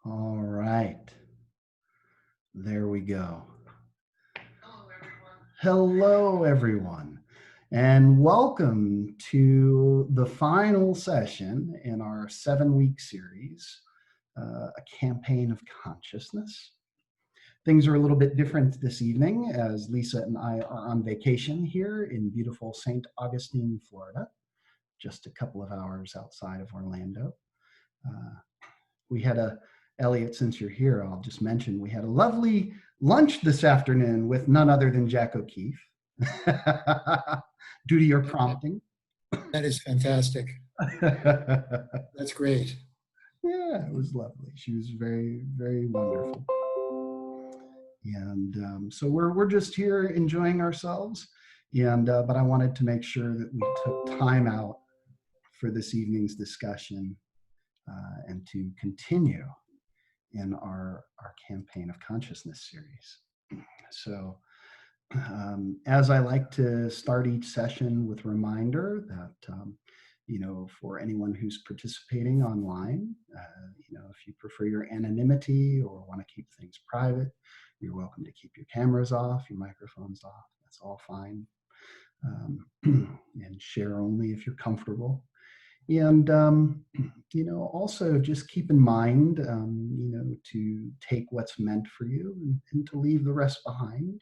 All right, there we go. Hello, everyone, and welcome to the final session in our 7-week series, A Campaign of Consciousness. Things are a little bit different this evening as Lisa and I are on vacation here in beautiful St. Augustine, Florida, just a couple of hours outside of Orlando. We had Elliot, since you're here, I'll just mention we had a lovely lunch this afternoon with none other than Jack O'Keefe, due to your prompting. That is fantastic. That's great. Yeah, it was lovely. She was very, very wonderful. And so we're just here enjoying ourselves. But I wanted to make sure that we took time out for this evening's discussion and to continue in our Campaign of Consciousness series. So as I like to start each session with a reminder that, for anyone who's participating online, if you prefer your anonymity or want to keep things private, you're welcome to keep your cameras off, your microphones off. That's all fine. And share only if you're comfortable. And, also just keep in mind, to take what's meant for you and to leave the rest behind.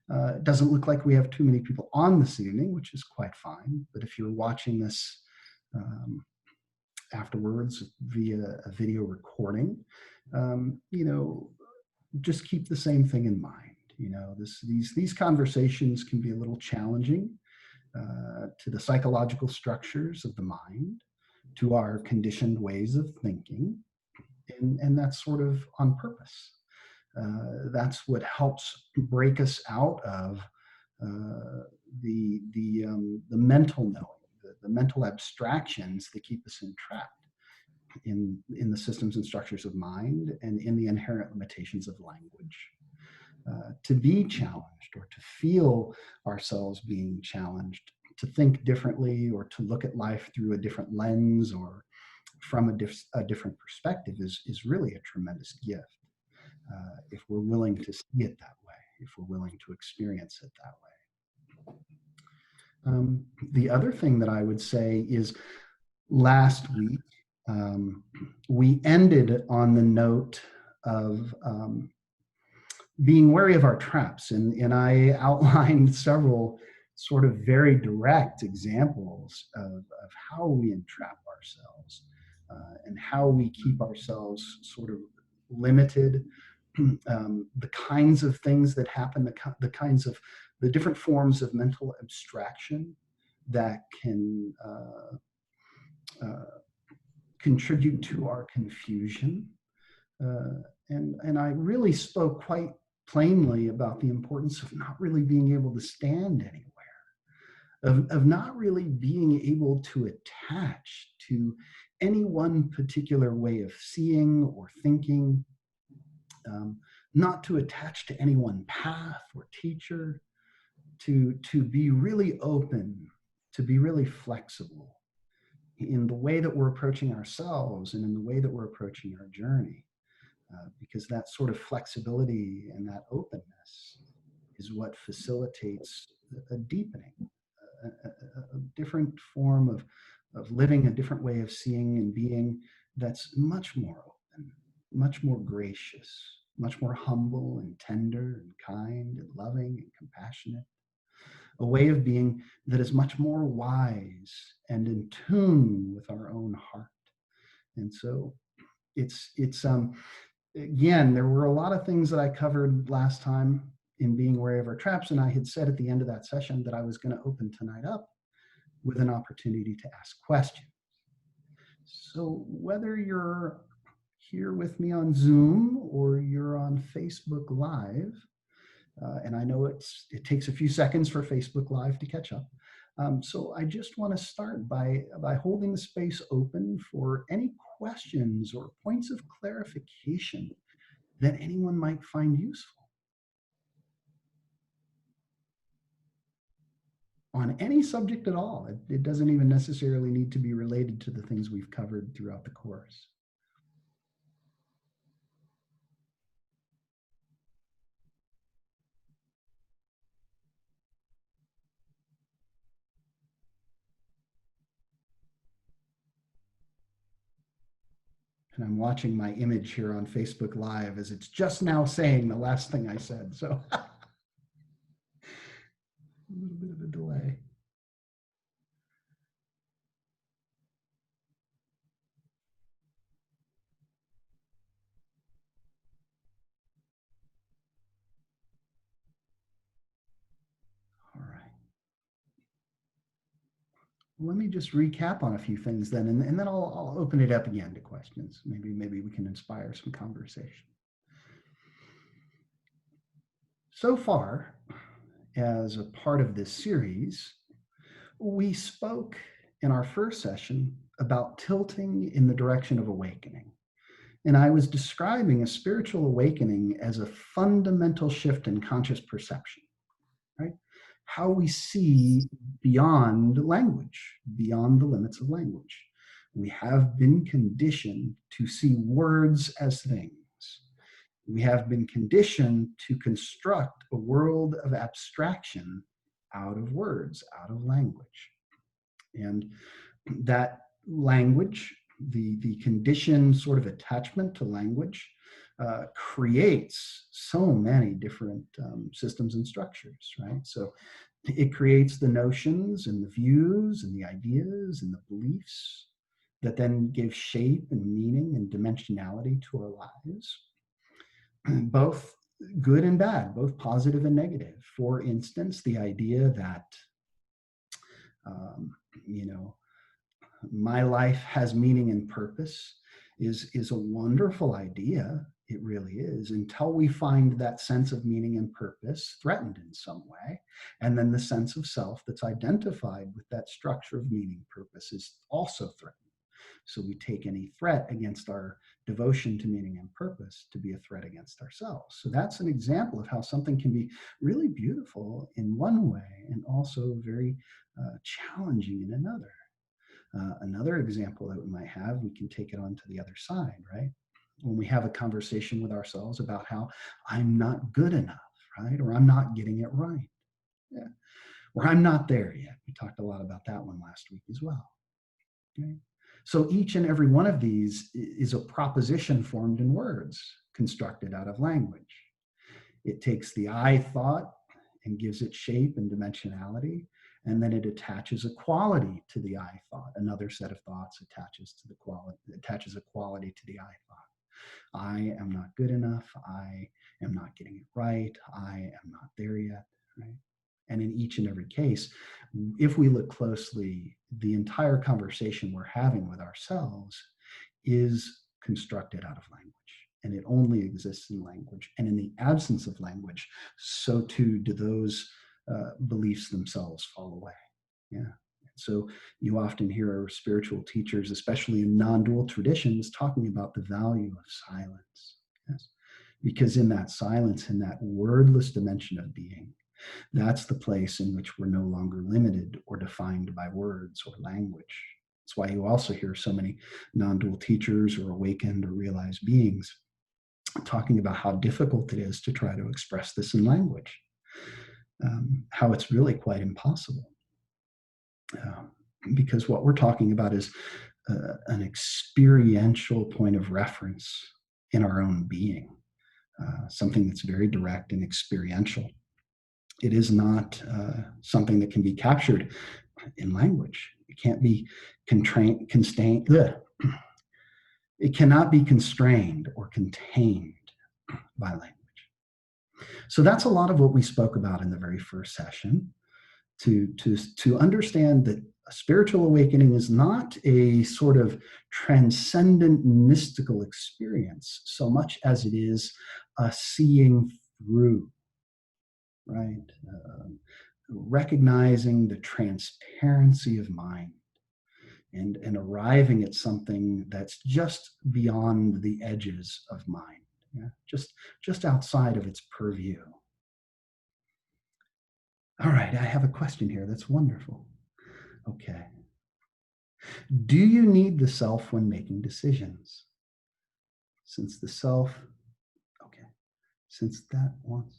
It doesn't look like we have too many people on this evening, which is quite fine. But if you're watching this afterwards via a video recording, just keep the same thing in mind. These conversations can be a little challenging to the psychological structures of the mind, to our conditioned ways of thinking, and that's sort of on purpose. That's what helps break us out of the mental knowing, the mental abstractions that keep us entrapped in the systems and structures of mind and in the inherent limitations of language. To be challenged or to feel ourselves being challenged, to think differently or to look at life through a different lens or from a different perspective is really a tremendous gift. If we're willing to see it that way, if we're willing to experience it that way. The other thing that I would say is last week, we ended on the note of being wary of our traps. And I outlined several sort of very direct examples of how we entrap ourselves and how we keep ourselves sort of limited. The kinds of things that happen, the different forms of mental abstraction that can contribute to our confusion. And I really spoke quite plainly about the importance of not really being able to stand anywhere, of not really being able to attach to any one particular way of seeing or thinking, not to attach to any one path or teacher, to be really open, to be really flexible in the way that we're approaching ourselves and in the way that we're approaching our journey. Because that sort of flexibility and that openness is what facilitates a deepening, a different form of living, a different way of seeing and being that's much more open, much more gracious, much more humble and tender and kind and loving and compassionate. A way of being that is much more wise and in tune with our own heart. And so it's again, there were a lot of things that I covered last time in being wary of our traps, and I had said at the end of that session that I was going to open tonight up with an opportunity to ask questions. So whether you're here with me on Zoom or you're on Facebook Live, and I know it takes a few seconds for Facebook Live to catch up. So I just want to start by holding the space open for any questions or points of clarification that anyone might find useful on any subject at all. It doesn't even necessarily need to be related to the things we've covered throughout the course. And I'm watching my image here on Facebook Live as it's just now saying the last thing I said. So a little bit of a delay. All right. Let me just recap on a few things then, and then I'll open it up again to questions. Maybe we can inspire some conversation. So far, as a part of this series, we spoke in our first session about tilting in the direction of awakening. And I was describing a spiritual awakening as a fundamental shift in conscious perception, right? How we see beyond language, beyond the limits of language. We have been conditioned to see words as things. We have been conditioned to construct a world of abstraction out of words, out of language. And that language, the conditioned sort of attachment to language, creates so many different systems and structures, right? So it creates the notions and the views and the ideas and the beliefs that then give shape and meaning and dimensionality to our lives, both good and bad, both positive and negative. For instance, the idea that, you know, my life has meaning and purpose is a wonderful idea. It really is, until we find that sense of meaning and purpose threatened in some way. And then the sense of self that's identified with that structure of meaning purpose is also threatened. So we take any threat against our devotion to meaning and purpose to be a threat against ourselves. So that's an example of how something can be really beautiful in one way and also very challenging in another. Another example that we might have, we can take it on to the other side, right? When we have a conversation with ourselves about how I'm not good enough, right? Or I'm not getting it right. Yeah. Or I'm not there yet. We talked a lot about that one last week as well. Okay? So each and every one of these is a proposition formed in words, constructed out of language. It takes the I thought and gives it shape and dimensionality, and then it attaches a quality to the I thought. Another set of thoughts attaches a quality to the I thought. I am not good enough. I am not getting it right. I am not there yet, right? And in each and every case, if we look closely, the entire conversation we're having with ourselves is constructed out of language, and it only exists in language. And in the absence of language, so too do those beliefs themselves fall away. Yeah. So you often hear spiritual teachers, especially in non-dual traditions, talking about the value of silence. Yes. Because in that silence, in that wordless dimension of being, that's the place in which we're no longer limited or defined by words or language. That's why you also hear so many non-dual teachers or awakened or realized beings talking about how difficult it is to try to express this in language, how it's really quite impossible. Because what we're talking about is an experiential point of reference in our own being, something that's very direct and experiential. It is not something that can be captured in language. It can't be constrained. It cannot be constrained or contained by language. So that's a lot of what we spoke about in the very first session. To understand that a spiritual awakening is not a sort of transcendent mystical experience so much as it is a seeing through, right? Recognizing the transparency of mind and arriving at something that's just beyond the edges of mind, yeah? just outside of its purview. All right, I have a question here. That's wonderful. Okay. Do you need the self when making decisions? Since the self, okay, since that wants.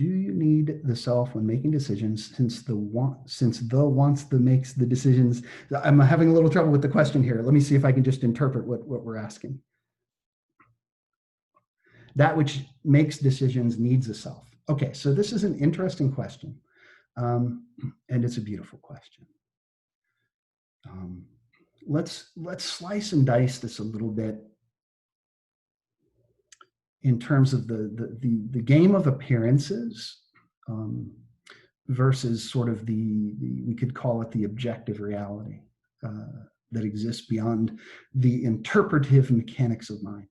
do you need the self when making decisions, since the wants the makes the decisions? I'm having a little trouble with the question here. Let me see if I can just interpret what we're asking. That which makes decisions needs a self. Okay, so this is an interesting question, and it's a beautiful question. Let's slice and dice this a little bit in terms of the game of appearances, versus sort of the we could call it the objective reality that exists beyond the interpretive mechanics of mind.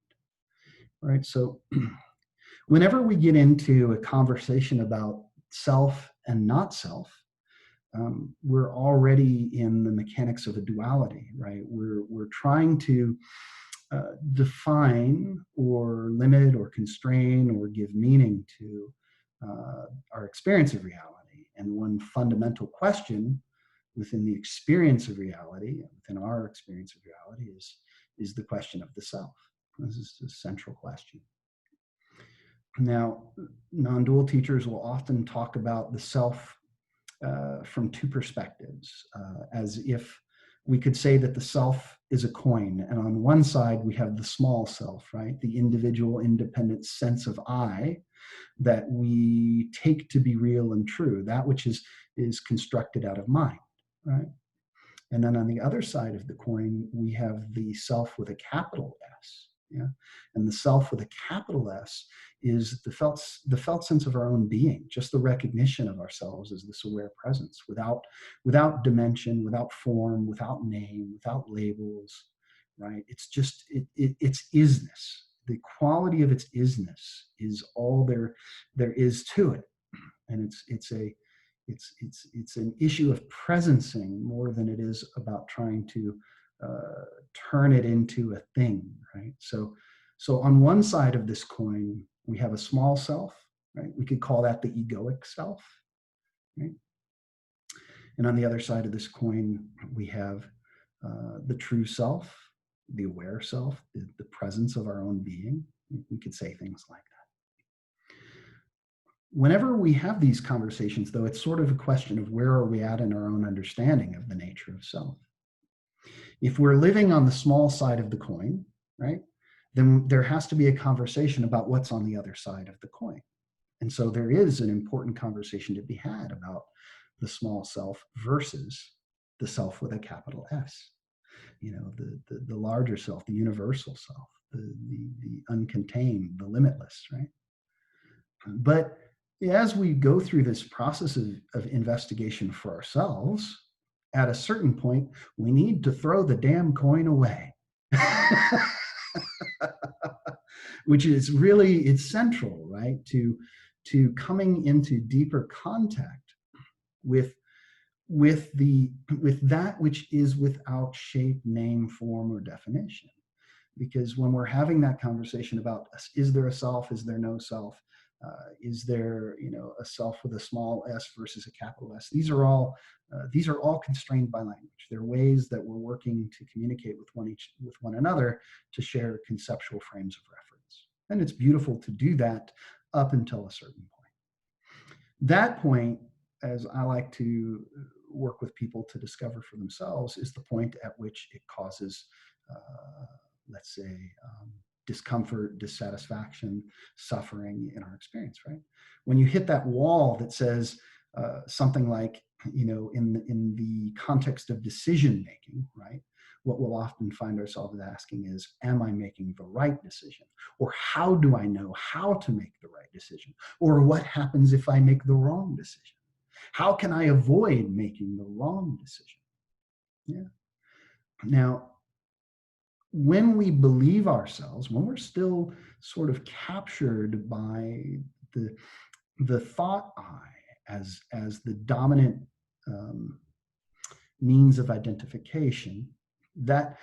Right. So whenever we get into a conversation about self and not self, we're already in the mechanics of a duality, right? We're trying to define or limit or constrain or give meaning to our experience of reality. And one fundamental question within the experience of reality, within our experience of reality, is the question of the self. This is the central question. Now, non-dual teachers will often talk about the self from two perspectives, as if we could say that the self is a coin, and on one side we have the small self, right? The individual, independent sense of I that we take to be real and true, that which is constructed out of mind, right? And then on the other side of the coin, we have the self with a capital S. Yeah. And the self with a capital S is the felt sense of our own being, just the recognition of ourselves as this aware presence, without dimension, without form, without name, without labels, right? It's just it's isness. The quality of its isness is all there is to it, and it's an issue of presencing more than it is about trying to turn it into a thing, right? So on one side of this coin, we have a small self, right? We could call that the egoic self, right? And on the other side of this coin, we have the true self, the aware self, the presence of our own being. We could say things like that. Whenever we have these conversations, though, it's sort of a question of where are we at in our own understanding of the nature of self. If we're living on the small side of the coin, right, then there has to be a conversation about what's on the other side of the coin. And so there is an important conversation to be had about the small self versus the self with a capital S. You know, the larger self, the universal self, the uncontained, the limitless, right? But as we go through this process of investigation for ourselves, at a certain point, we need to throw the damn coin away. Which is really, it's central, right? To coming into deeper contact with that which is without shape, name, form, or definition. Because when we're having that conversation about, is there a self, is there no self, is there, a self with a small s versus a capital S? These are all constrained by language. They're ways that we're working to communicate with one another to share conceptual frames of reference. And it's beautiful to do that up until a certain point. That point, as I like to work with people to discover for themselves, is the point at which it causes, let's say, discomfort, dissatisfaction, suffering in our experience, right? When you hit that wall that says something like, in the context of decision making, right? What we'll often find ourselves asking is, am I making the right decision? Or how do I know how to make the right decision? Or what happens if I make the wrong decision? How can I avoid making the wrong decision? Yeah. Now, when we believe ourselves, when we're still sort of captured by the thought I as the dominant means of identification, that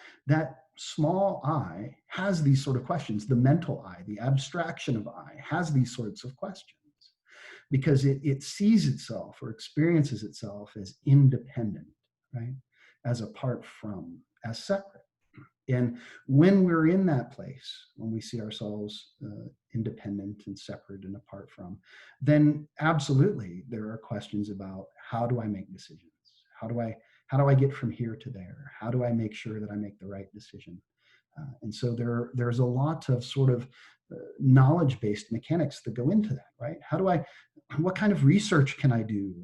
small I has these sort of questions. The mental I, the abstraction of I, has these sorts of questions because it sees itself or experiences itself as independent, right? As apart from, as separate. And when we're in that place, when we see ourselves independent and separate and apart from, then absolutely there are questions about, how do I make decisions? How do I get from here to there? How do I make sure that I make the right decision? And so there's a lot of sort of knowledge-based mechanics that go into that, right? What kind of research can I do?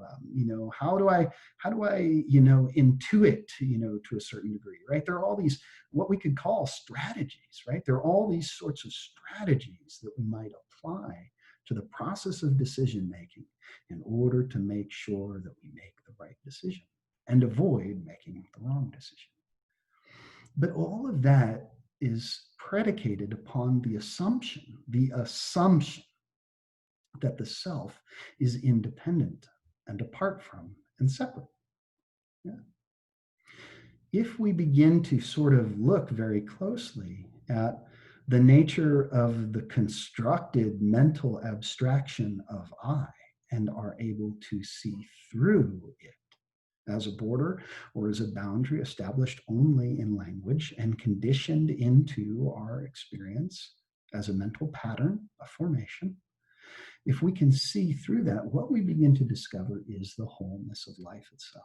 How do I intuit, to a certain degree, right? There are all these, what we could call strategies, right? There are all these sorts of strategies that we might apply to the process of decision making in order to make sure that we make the right decision and avoid making the wrong decision. But all of that is predicated upon the assumption that the self is independent and apart from and separate. Yeah. If we begin to sort of look very closely at the nature of the constructed mental abstraction of I and are able to see through it as a border or as a boundary established only in language and conditioned into our experience as a mental pattern, a formation, if we can see through that, what we begin to discover is the wholeness of life itself,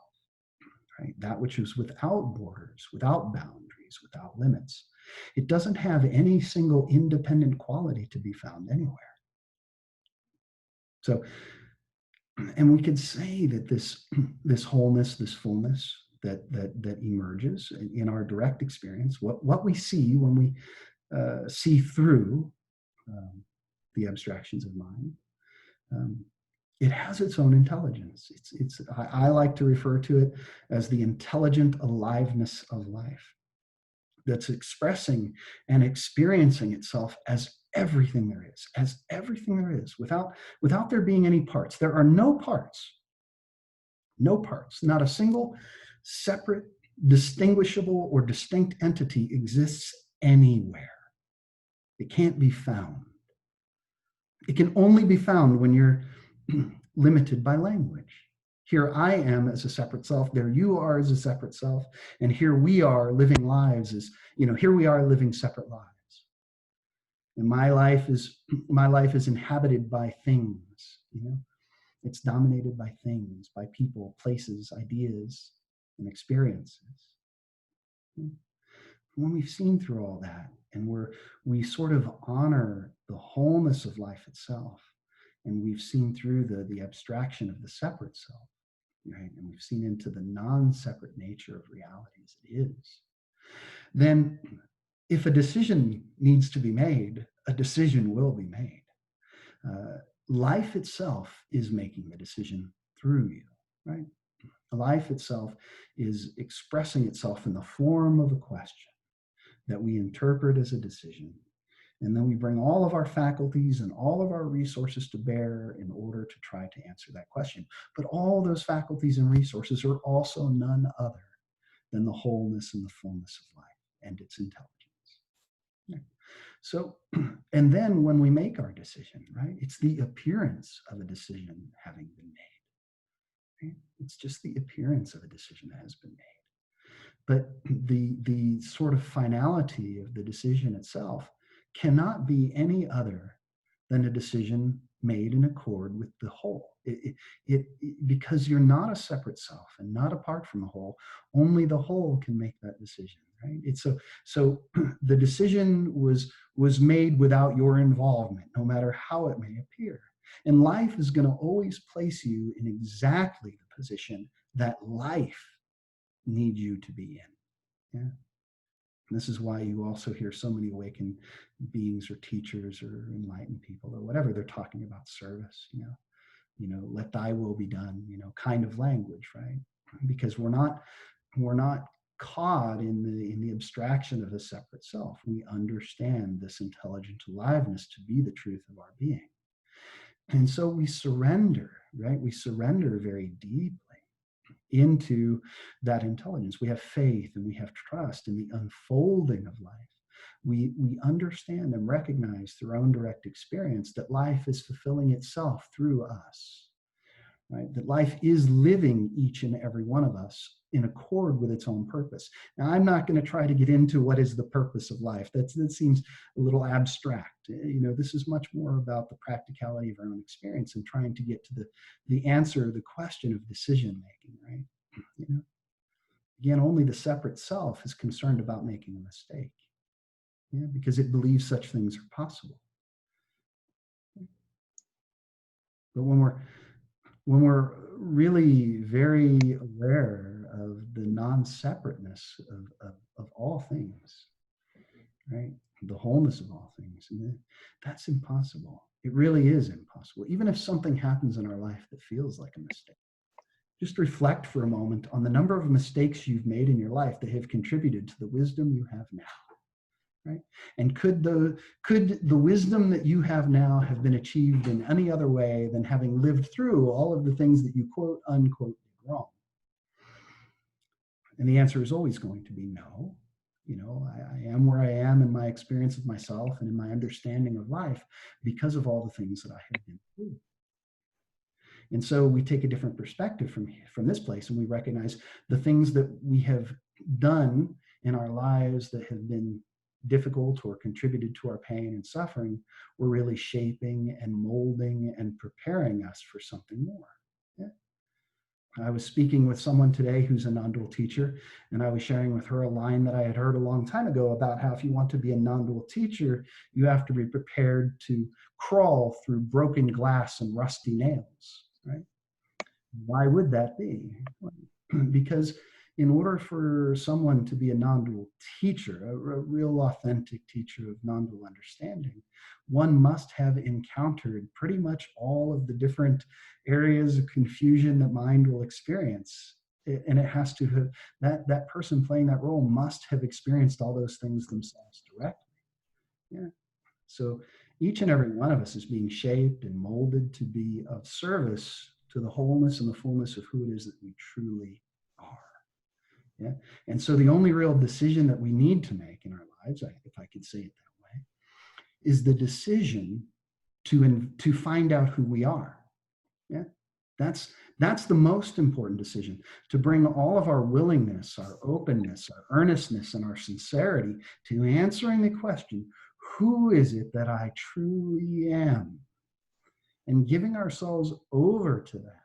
right? That which is without borders, without boundaries, without limits. It doesn't have any single independent quality to be found anywhere. So, and we could say that this wholeness, this fullness that emerges in our direct experience, what we see when we see through the abstractions of mind, it has its own intelligence. I like to refer to it as the intelligent aliveness of life that's expressing and experiencing itself as everything there is, without there being any parts. There are no parts, not a single separate, distinguishable, or distinct entity exists anywhere. It can't be found. It can only be found when you're limited by language. Here I am as a separate self, there you are as a separate self, and here we are living lives as, here we are living separate lives. And my life is inhabited by things, It's dominated by things, by people, places, ideas, and experiences. When we've seen through all that, and we sort of honor the wholeness of life itself, and we've seen through the abstraction of the separate self, right? And we've seen into the non-separate nature of reality as it is, then if a decision needs to be made, a decision will be made. Life itself is making the decision through you, right? Life itself is expressing itself in the form of a question that we interpret as a decision. And then we bring all of our faculties and all of our resources to bear in order to try to answer that question. But all those faculties and resources are also none other than the wholeness and the fullness of life and its intelligence. So, and then when we make our decision, right, it's the appearance of a decision having been made. Right? It's just the appearance of a decision that has been made. But the sort of finality of the decision itself cannot be any other than a decision made in accord with the whole. Because you're not a separate self and not apart from the whole, only the whole can make that decision, right? So the decision was made without your involvement, no matter how it may appear. And life is going to always place you in exactly the position that life needs you to be in. Yeah. And this is why you also hear so many awakened beings or teachers or enlightened people or whatever, they're talking about service, let thy will be done, kind of language, right? Because we're not caught in the abstraction of a separate self. We understand this intelligent aliveness to be the truth of our being. And so we surrender, right? We surrender very deeply into that intelligence. We have faith and we have trust in the unfolding of life. We understand and recognize through our own direct experience that life is fulfilling itself through us, right? That life is living each and every one of us in accord with its own purpose. Now, I'm not going to try to get into what is the purpose of life. That seems a little abstract. This is much more about the practicality of our own experience and trying to get to the answer, the question of decision making, right? Again, only the separate self is concerned about making a mistake, because it believes such things are possible. But when we're really very aware of the non-separateness of all things, right? The wholeness of all things, and that's impossible. It really is impossible. Even if something happens in our life that feels like a mistake, just reflect for a moment on the number of mistakes you've made in your life that have contributed to the wisdom you have now. Right? And could the wisdom that you have now have been achieved in any other way than having lived through all of the things that you quote unquote did wrong? And the answer is always going to be no. I am where I am in my experience of myself and in my understanding of life because of all the things that I have been through. And so we take a different perspective from this place, and we recognize the things that we have done in our lives that have been difficult or contributed to our pain and suffering were really shaping and molding and preparing us for something more. Yeah. I was speaking with someone today who's a non-dual teacher, and I was sharing with her a line that I had heard a long time ago about how if you want to be a non-dual teacher, you have to be prepared to crawl through broken glass and rusty nails, right? Why would that be? Because in order for someone to be a non-dual teacher, a real authentic teacher of non-dual understanding, one must have encountered pretty much all of the different areas of confusion that mind will experience. And it has to have, that person playing that role must have experienced all those things themselves directly. Yeah. So each and every one of us is being shaped and molded to be of service to the wholeness and the fullness of who it is that we truly are. Yeah. And so the only real decision that we need to make in our lives, if I could say it that way, is the decision to find out who we are. Yeah. That's the most important decision, to bring all of our willingness, our openness, our earnestness, and our sincerity to answering the question, who is it that I truly am? And giving ourselves over to that,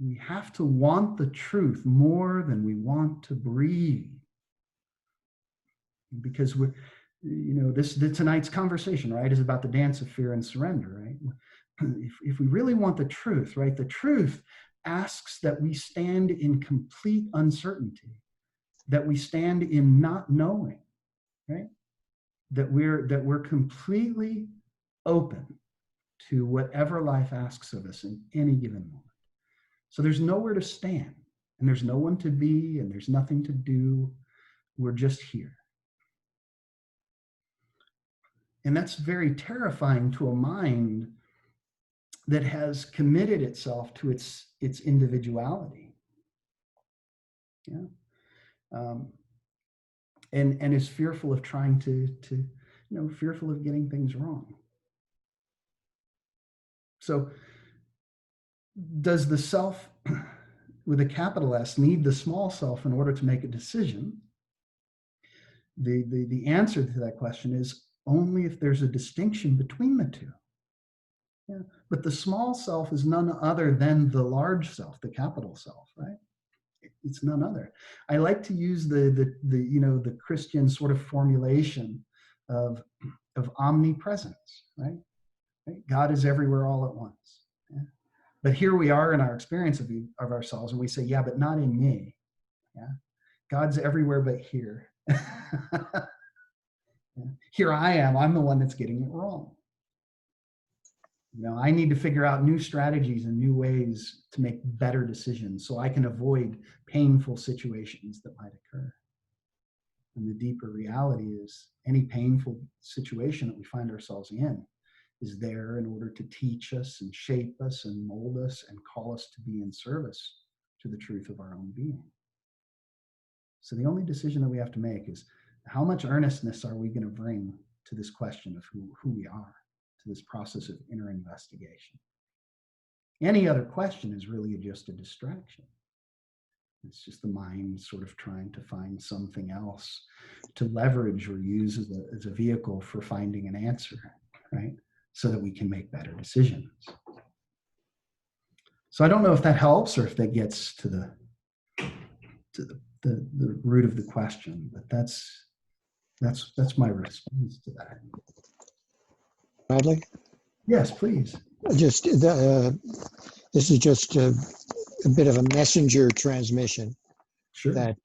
we have to want the truth more than we want to breathe. Because tonight's conversation, right, is about the dance of fear and surrender, right? If we really want the truth, right, the truth asks that we stand in complete uncertainty, that we stand in not knowing, right? That we're completely open to whatever life asks of us in any given moment. So there's nowhere to stand, and there's no one to be, and there's nothing to do. We're just here. And that's very terrifying to a mind that has committed itself to its individuality. Yeah. And is fearful of trying to fearful of getting things wrong. So does the self with a capital S need the small self in order to make a decision? The answer to that question is only if there's a distinction between the two. Yeah. But the small self is none other than the large self, the capital self, right? It's none other. I like to use the Christian sort of formulation of omnipresence, right? God is everywhere all at once. Yeah? But here we are in our experience of ourselves, and we say, yeah, but not in me. Yeah, God's everywhere but here. Yeah. Here I am. I'm the one that's getting it wrong. I need to figure out new strategies and new ways to make better decisions so I can avoid painful situations that might occur. And the deeper reality is any painful situation that we find ourselves in is there in order to teach us and shape us and mold us and call us to be in service to the truth of our own being. So the only decision that we have to make is how much earnestness are we going to bring to this question of who we are, to this process of inner investigation. Any other question is really just a distraction. It's just the mind sort of trying to find something else to leverage or use as a vehicle for finding an answer, right? So that we can make better decisions. So I don't know if that helps or if that gets to the root of the question, but that's my response to that. Bradley? Yes, please. Just this is just a bit of a messenger transmission Sure. that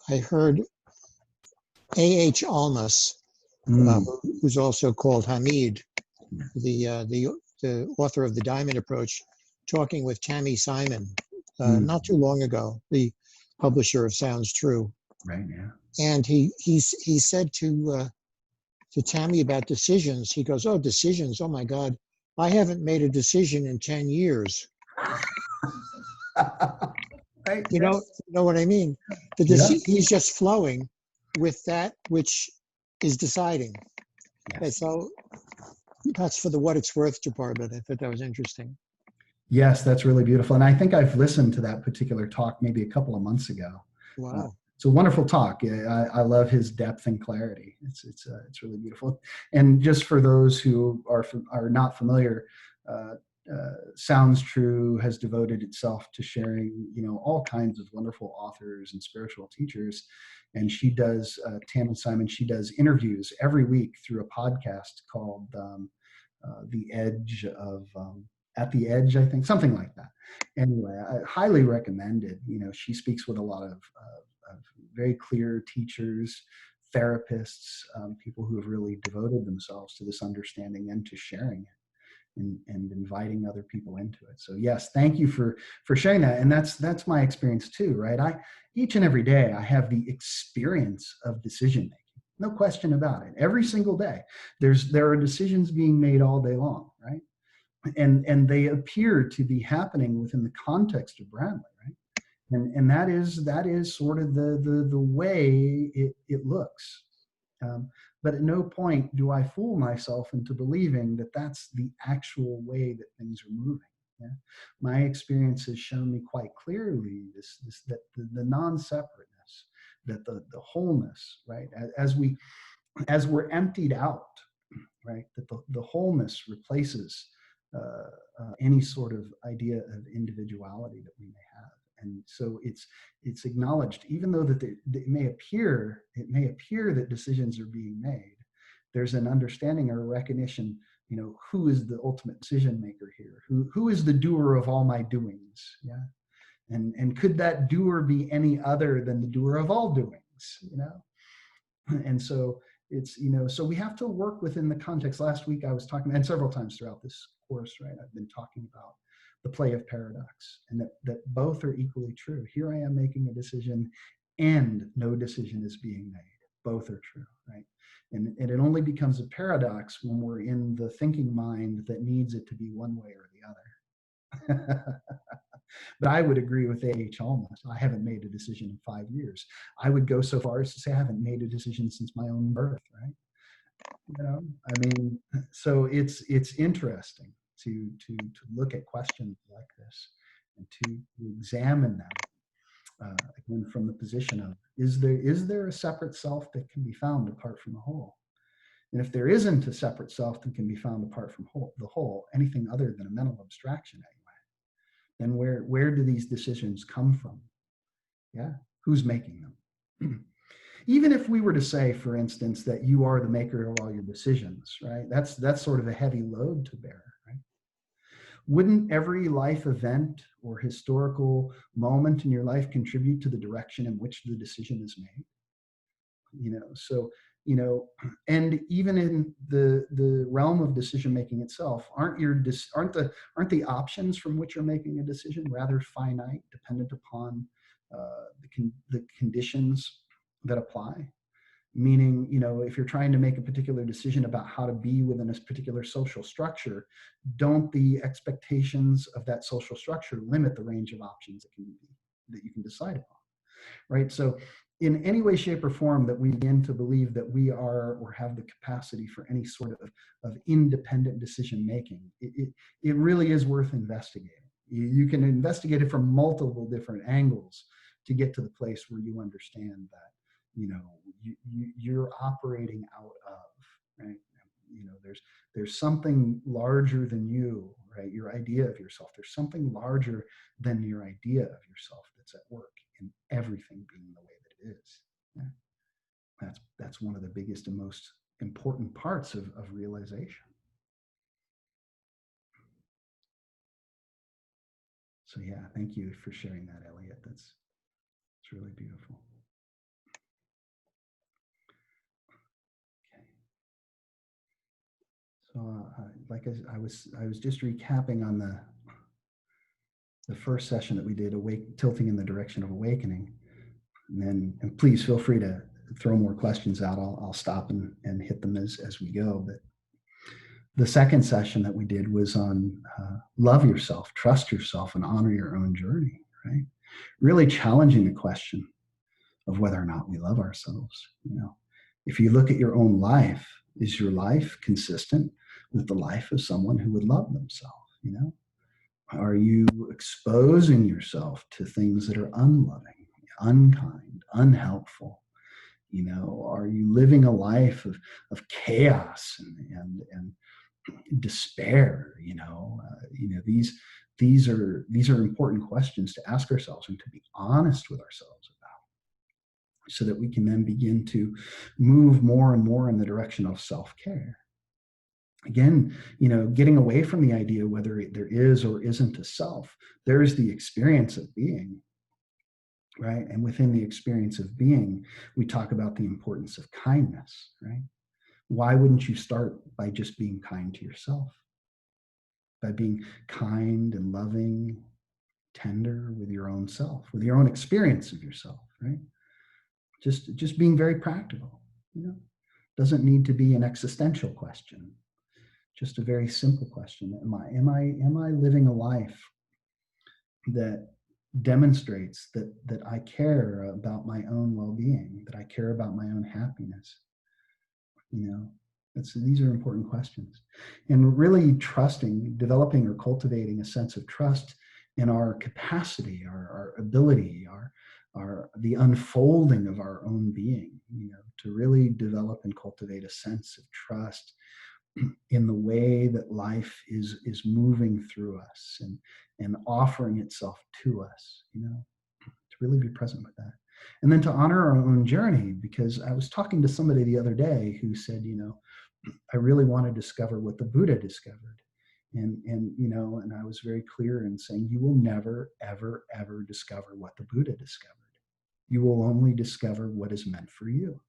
I heard A.H. Almas, who's also called Hamid, the author of the Diamond Approach, talking with Tammy Simon not too long ago, the publisher of Sounds True. Right. Yeah. And he said to Tammy about decisions. He goes, "Oh, decisions! Oh my God, I haven't made a decision in 10 years." Right. You know what I mean? He's just flowing with that which is deciding. Yes. And so that's for the what it's worth department. I thought that was interesting. Yes, that's really beautiful. And I think I've listened to that particular talk maybe a couple of months ago. Wow. It's a wonderful talk. I love his depth and clarity. It's really beautiful. And just for those who are not familiar, Sounds True has devoted itself to sharing, all kinds of wonderful authors and spiritual teachers. And she does, Tammy Simon, she does interviews every week through a podcast called The Edge of, At the Edge, I think, something like that. Anyway, I highly recommend it. She speaks with a lot of very clear teachers, therapists, people who have really devoted themselves to this understanding and to sharing it and inviting other people into it. So yes, thank you for sharing that. And that's my experience too, right? Each and every day I have the experience of decision making, no question about it. Every single day, there are decisions being made all day long, right? And they appear to be happening within the context of Bradley, right? And that is sort of the way it looks. But at no point do I fool myself into believing that that's the actual way that things are moving. Yeah? My experience has shown me quite clearly that the non-separateness, that the wholeness, right? As we're emptied out, right? That the wholeness replaces any sort of idea of individuality that we may have. And so it's acknowledged, even though that it may appear that decisions are being made, there's an understanding or a recognition, who is the ultimate decision maker here? Who is the doer of all my doings? Yeah. And could that doer be any other than the doer of all doings? And so it's, so we have to work within the context. Last week I was talking, and several times throughout this course, right, I've been talking about the play of paradox, and that both are equally true. Here I am making a decision and no decision is being made. Both are true, right? And it only becomes a paradox when we're in the thinking mind that needs it to be one way or the other. But I would agree with A.H. Almas. I haven't made a decision in 5 years. I would go so far as to say I haven't made a decision since my own birth, right? So it's interesting to look at questions like this and to examine them again from the position of, is there a separate self that can be found apart from the whole? And if there isn't a separate self that can be found apart from the whole, anything other than a mental abstraction anyway, then where do these decisions come from? Yeah, who's making them? Even if we were to say, for instance, that you are the maker of all your decisions, right? That's sort of a heavy load to bear, right? Wouldn't every life event or historical moment in your life contribute to the direction in which the decision is made? And even in the realm of decision making itself, aren't the options from which you're making a decision rather finite, dependent upon the conditions that apply? Meaning, if you're trying to make a particular decision about how to be within a particular social structure, don't the expectations of that social structure limit the range of options that you can decide upon, right? So in any way, shape, or form that we begin to believe that we are or have the capacity for any sort of independent decision making, it really is worth investigating. You can investigate it from multiple different angles to get to the place where you understand that, you're operating out of, right? There's something larger than you, right? Your idea of yourself. There's something larger than your idea of yourself that's at work in everything being the way that it is. Yeah. That's one of the biggest and most important parts of realization. So yeah, thank you for sharing that, Elliot. It's really beautiful. Okay. So like I was just recapping on the first session that we did, tilting in the direction of awakening. And please feel free to throw more questions out. I'll stop and hit them as we go. But the second session that we did was on love yourself, trust yourself, and honor your own journey, right? Really challenging the question of whether or not we love ourselves. If you look at your own life, is your life consistent with the life of someone who would love themselves? Are you exposing yourself to things that are unloving, unkind, unhelpful? Are you living a life of chaos and despair? These are important questions to ask ourselves and to be honest with ourselves about, so that we can then begin to move more and more in the direction of self-care. Again, getting away from the idea whether there is or isn't a self. There is the experience of being, right? And within the experience of being, we talk about the importance of kindness, right? Why wouldn't you start by just being kind to yourself? By being kind and loving, tender with your own self, with your own experience of yourself, right? Just being very practical, Doesn't need to be an existential question. Just a very simple question. Am I living a life that demonstrates that I care about my own well-being, that I care about my own happiness? These are important questions. And really trusting, developing or cultivating a sense of trust in our capacity, our ability, the unfolding of our own being, to really develop and cultivate a sense of trust in the way that life is moving through us and offering itself to us, to really be present with that. And then to honor our own journey, because I was talking to somebody the other day who said, I really want to discover what the Buddha discovered. And I was very clear in saying, you will never, ever, ever discover what the Buddha discovered. You will only discover what is meant for you.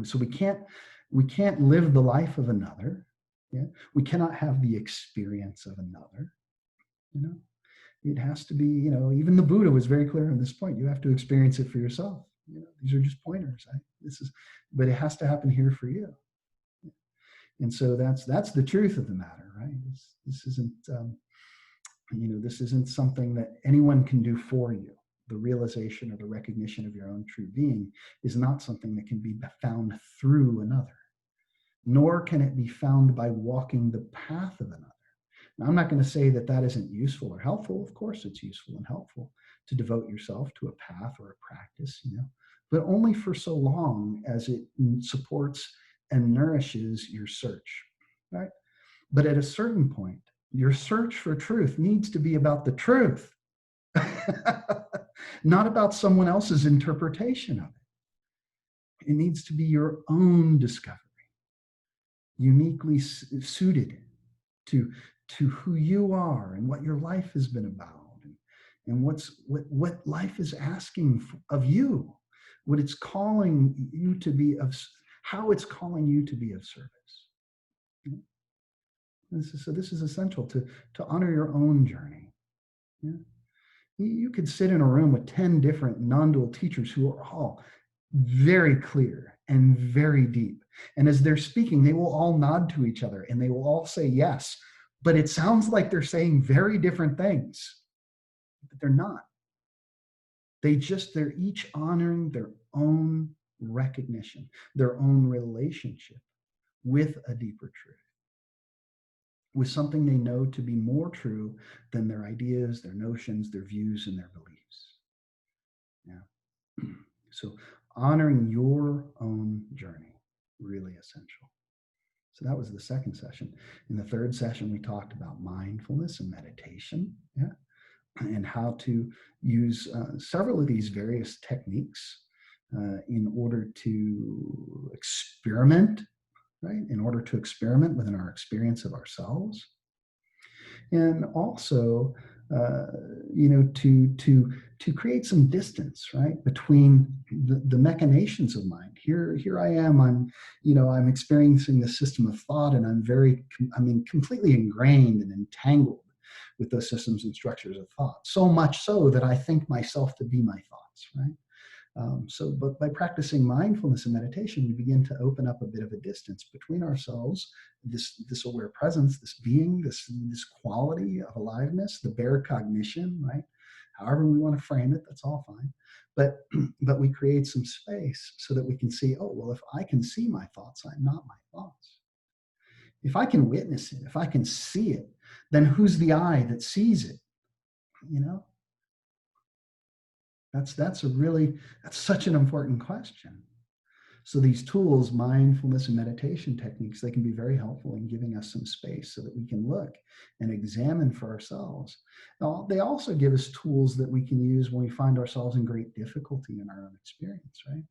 So we can't live the life of another. Yeah. We cannot have the experience of another. It has to be, even the Buddha was very clear on this point. You have to experience it for yourself. These are just pointers. But it has to happen here for you. And so that's the truth of the matter, right? This isn't, this isn't something that anyone can do for you. The realization or the recognition of your own true being is not something that can be found through another, nor can it be found by walking the path of another. Now, I'm not going to say that isn't useful or helpful. Of course, it's useful and helpful to devote yourself to a path or a practice, but only for so long as it supports and nourishes your search, right? But at a certain point, your search for truth needs to be about the truth, not about someone else's interpretation of it. It needs to be your own discovery, uniquely suited to who you are and what your life has been about, and what life is asking of you, what it's calling you to be of, how it's calling you to be of service. So this is essential to honor your own journey. Yeah. You could sit in a room with 10 different non-dual teachers who are all very clear and very deep. And as they're speaking, they will all nod to each other and they will all say yes. But it sounds like they're saying very different things, but they're not. They're each honoring their own recognition, their own relationship with a deeper truth, with something they know to be more true than their ideas, their notions, their views, and their beliefs. Yeah. So honoring your own journey, really essential. So that was the second session. In the third session, we talked about mindfulness and meditation, yeah, and how to use several of these various techniques in order to experiment, right? In order to experiment within our experience of ourselves, and also, to create some distance, right, between the machinations of mind. Here I am. I'm experiencing the system of thought, and completely ingrained and entangled with those systems and structures of thought. So much so that I think myself to be my thoughts, right? But by practicing mindfulness and meditation, we begin to open up a bit of a distance between ourselves, this aware presence, this being, this quality of aliveness, the bare cognition, right? However we want to frame it, that's all fine. But we create some space so that we can see, oh, well, if I can see my thoughts, I'm not my thoughts. If I can witness it, if I can see it, then who's the I that sees it? You know? That's such an important question. So these tools, mindfulness and meditation techniques, they can be very helpful in giving us some space so that we can look and examine for ourselves. Now, they also give us tools that we can use when we find ourselves in great difficulty in our own experience, right?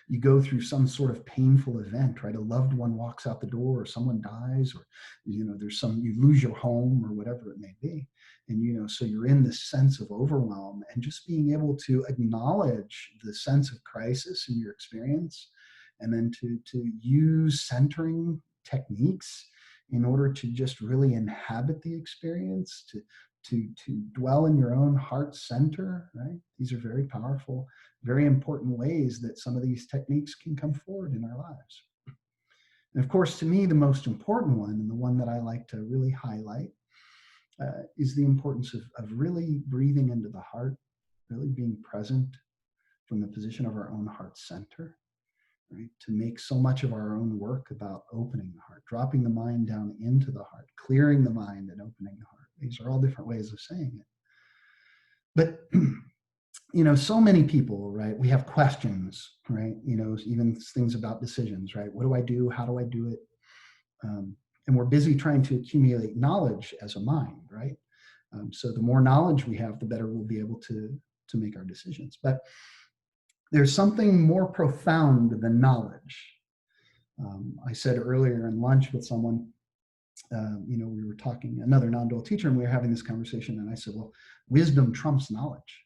You go through some sort of painful event, right? A loved one walks out the door, or someone dies, or you lose your home, or whatever it may be. And so you're in this sense of overwhelm, and just being able to acknowledge the sense of crisis in your experience, and then to use centering techniques in order to just really inhabit the experience, to dwell in your own heart center, right? These are very powerful, very important ways that some of these techniques can come forward in our lives. And of course, to me, the most important one, and the one that I like to really highlight, is the importance of really breathing into the heart, really being present from the position of our own heart center, right? To make so much of our own work about opening the heart, dropping the mind down into the heart, clearing the mind and opening the heart. These are all different ways of saying it. But so many people, right? We have questions, right? Even things about decisions, right? What do I do? How do I do it? And we're busy trying to accumulate knowledge as a mind, right? So the more knowledge we have, the better we'll be able to make our decisions. But there's something more profound than knowledge. I said earlier in lunch with someone, we were talking, another non-dual teacher, and we were having this conversation, and I said, well, wisdom trumps knowledge.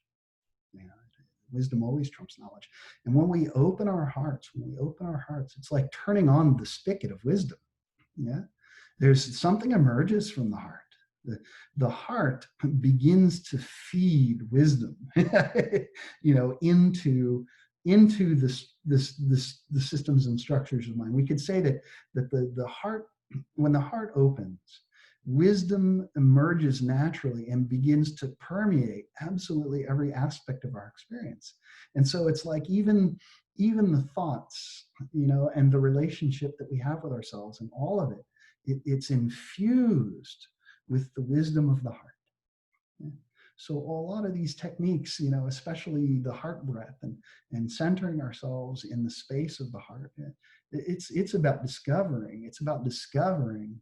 Wisdom always trumps knowledge. And when we open our hearts, it's like turning on the spigot of wisdom. Yeah. There's something emerges from the heart. The heart begins to feed wisdom, into the systems and structures of mind. We could say that the heart, when the heart opens, wisdom emerges naturally and begins to permeate absolutely every aspect of our experience. And so it's like even the thoughts, and the relationship that we have with ourselves, and all of it's infused with the wisdom of the heart. So a lot of these techniques, especially the heart breath and centering ourselves in the space of the heart, it's about discovering. It's about discovering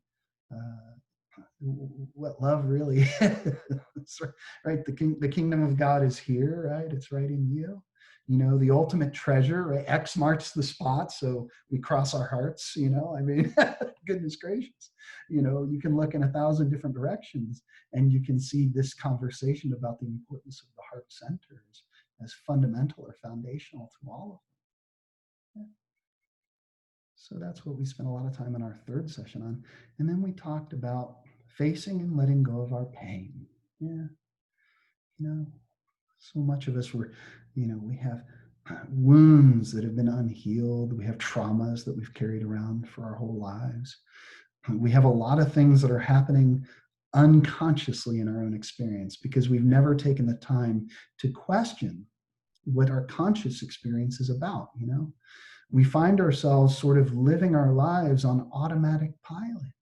what love really is, right? The kingdom of God is here, right? It's right in you. The ultimate treasure, right? X marks the spot, so we cross our hearts, goodness gracious. You can look in 1,000 different directions, and you can see this conversation about the importance of the heart center as fundamental or foundational to all of them. Yeah. So that's what we spent a lot of time in our third session on. And then we talked about facing and letting go of our pain. Yeah. So much of us we have wounds that have been unhealed. We have traumas that we've carried around for our whole lives. We have a lot of things that are happening unconsciously in our own experience because we've never taken the time to question what our conscious experience is about. We find ourselves sort of living our lives on automatic pilot.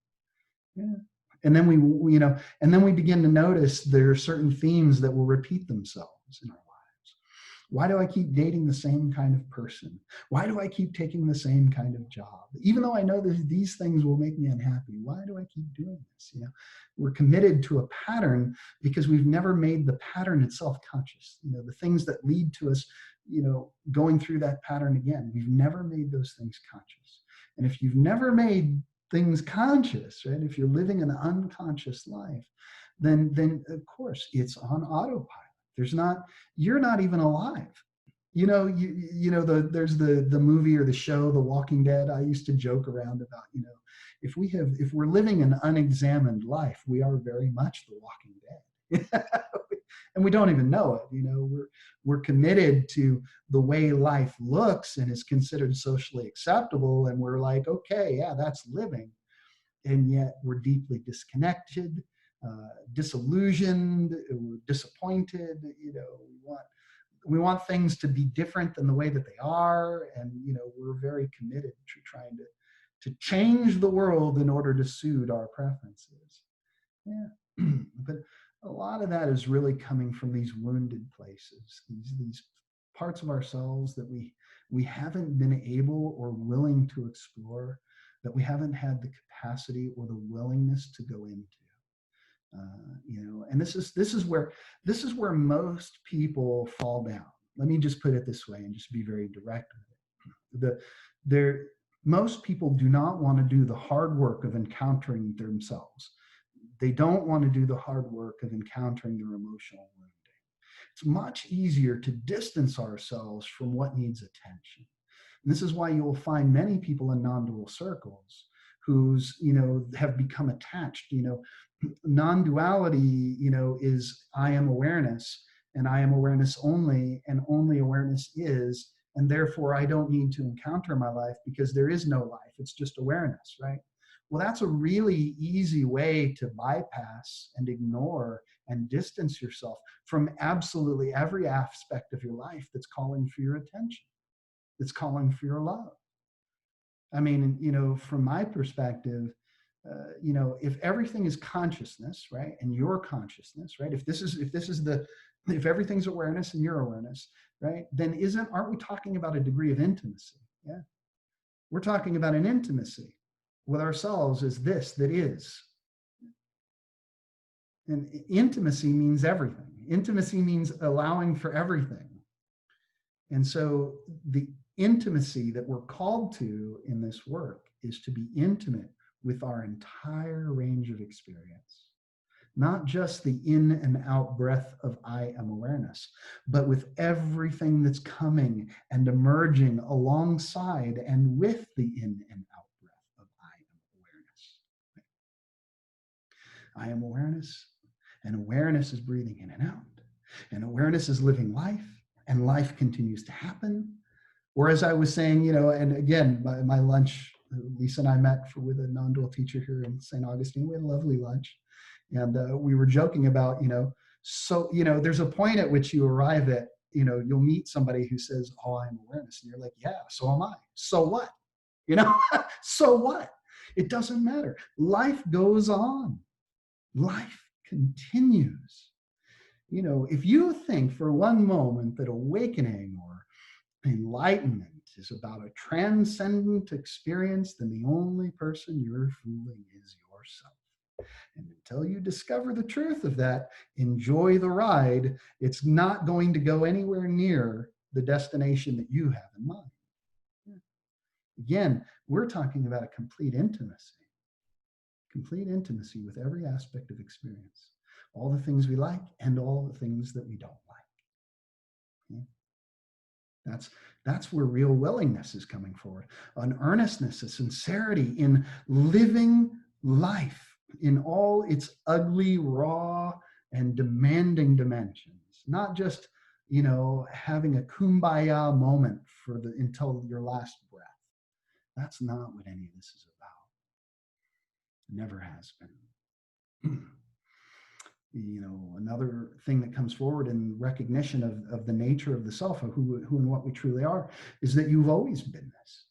Yeah. And then we begin to notice there are certain themes that will repeat themselves in our lives. Why do I keep dating the same kind of person? Why do I keep taking the same kind of job? Even though I know that these things will make me unhappy, why do I keep doing this? We're committed to a pattern because we've never made the pattern itself conscious. The things that lead to us, going through that pattern again, we've never made those things conscious. And if you've never made things conscious, right? If you're living an unconscious life, then of course it's on autopilot. You're not even alive. There's the movie or the show, The Walking Dead. I used to joke around about, if we're living an unexamined life, we are very much the Walking Dead. And we don't even know it. We're committed to the way life looks and is considered socially acceptable. And we're like, okay, yeah, that's living. And yet we're deeply disconnected, disillusioned, we're disappointed. We want things to be different than the way that they are. And, we're very committed to trying to change the world in order to suit our preferences. Yeah. But a lot of that is really coming from these wounded places, these parts of ourselves that we haven't been able or willing to explore, that we haven't had the capacity or the willingness to go into. And this is where most people fall down. Let me just put it this way and just be very direct with it. Most people do not want to do the hard work of encountering themselves. They don't want to do the hard work of encountering their emotional wounding. It's much easier to distance ourselves from what needs attention. And this is why you will find many people in non-dual circles who's, have become attached. Non-duality, is I am awareness, and I am awareness only, and only awareness is, and therefore I don't need to encounter my life because there is no life. It's just awareness, right? Well, that's a really easy way to bypass and ignore and distance yourself from absolutely every aspect of your life that's calling for your attention, that's calling for your love. I mean, from my perspective, if everything is consciousness, right, and your consciousness, right, if everything's awareness and your awareness, right, then aren't we talking about a degree of intimacy? Yeah, we're talking about an intimacy with ourselves as this that is. And intimacy means everything. Intimacy means allowing for everything. And so the intimacy that we're called to in this work is to be intimate with our entire range of experience, not just the in and out breath of I am awareness, but with everything that's coming and emerging alongside and with the in and out breath of I am awareness. I am awareness, and awareness is breathing in and out, and awareness is living life, and life continues to happen. Or as I was saying, and again, my lunch, Lisa and I met with a non-dual teacher here in St. Augustine. We had a lovely lunch. And we were joking about, there's a point at which you arrive at, you'll meet somebody who says, oh, I'm awareness. And you're like, yeah, so am I. So what? So what? It doesn't matter. Life goes on. Life continues. If you think for one moment that awakening or enlightenment is about a transcendent experience, then the only person you're fooling is yourself. And until you discover the truth of that, enjoy the ride. It's not going to go anywhere near the destination that you have in mind. Again, we're talking about a complete intimacy with every aspect of experience, all the things we like and all the things that we don't like. That's where real willingness is coming forward. An earnestness, a sincerity in living life in all its ugly, raw, and demanding dimensions. Not just, having a kumbaya moment until your last breath. That's not what any of this is about. It never has been. Another thing that comes forward in recognition of the nature of the self, of who and what we truly are, is that you've always been this.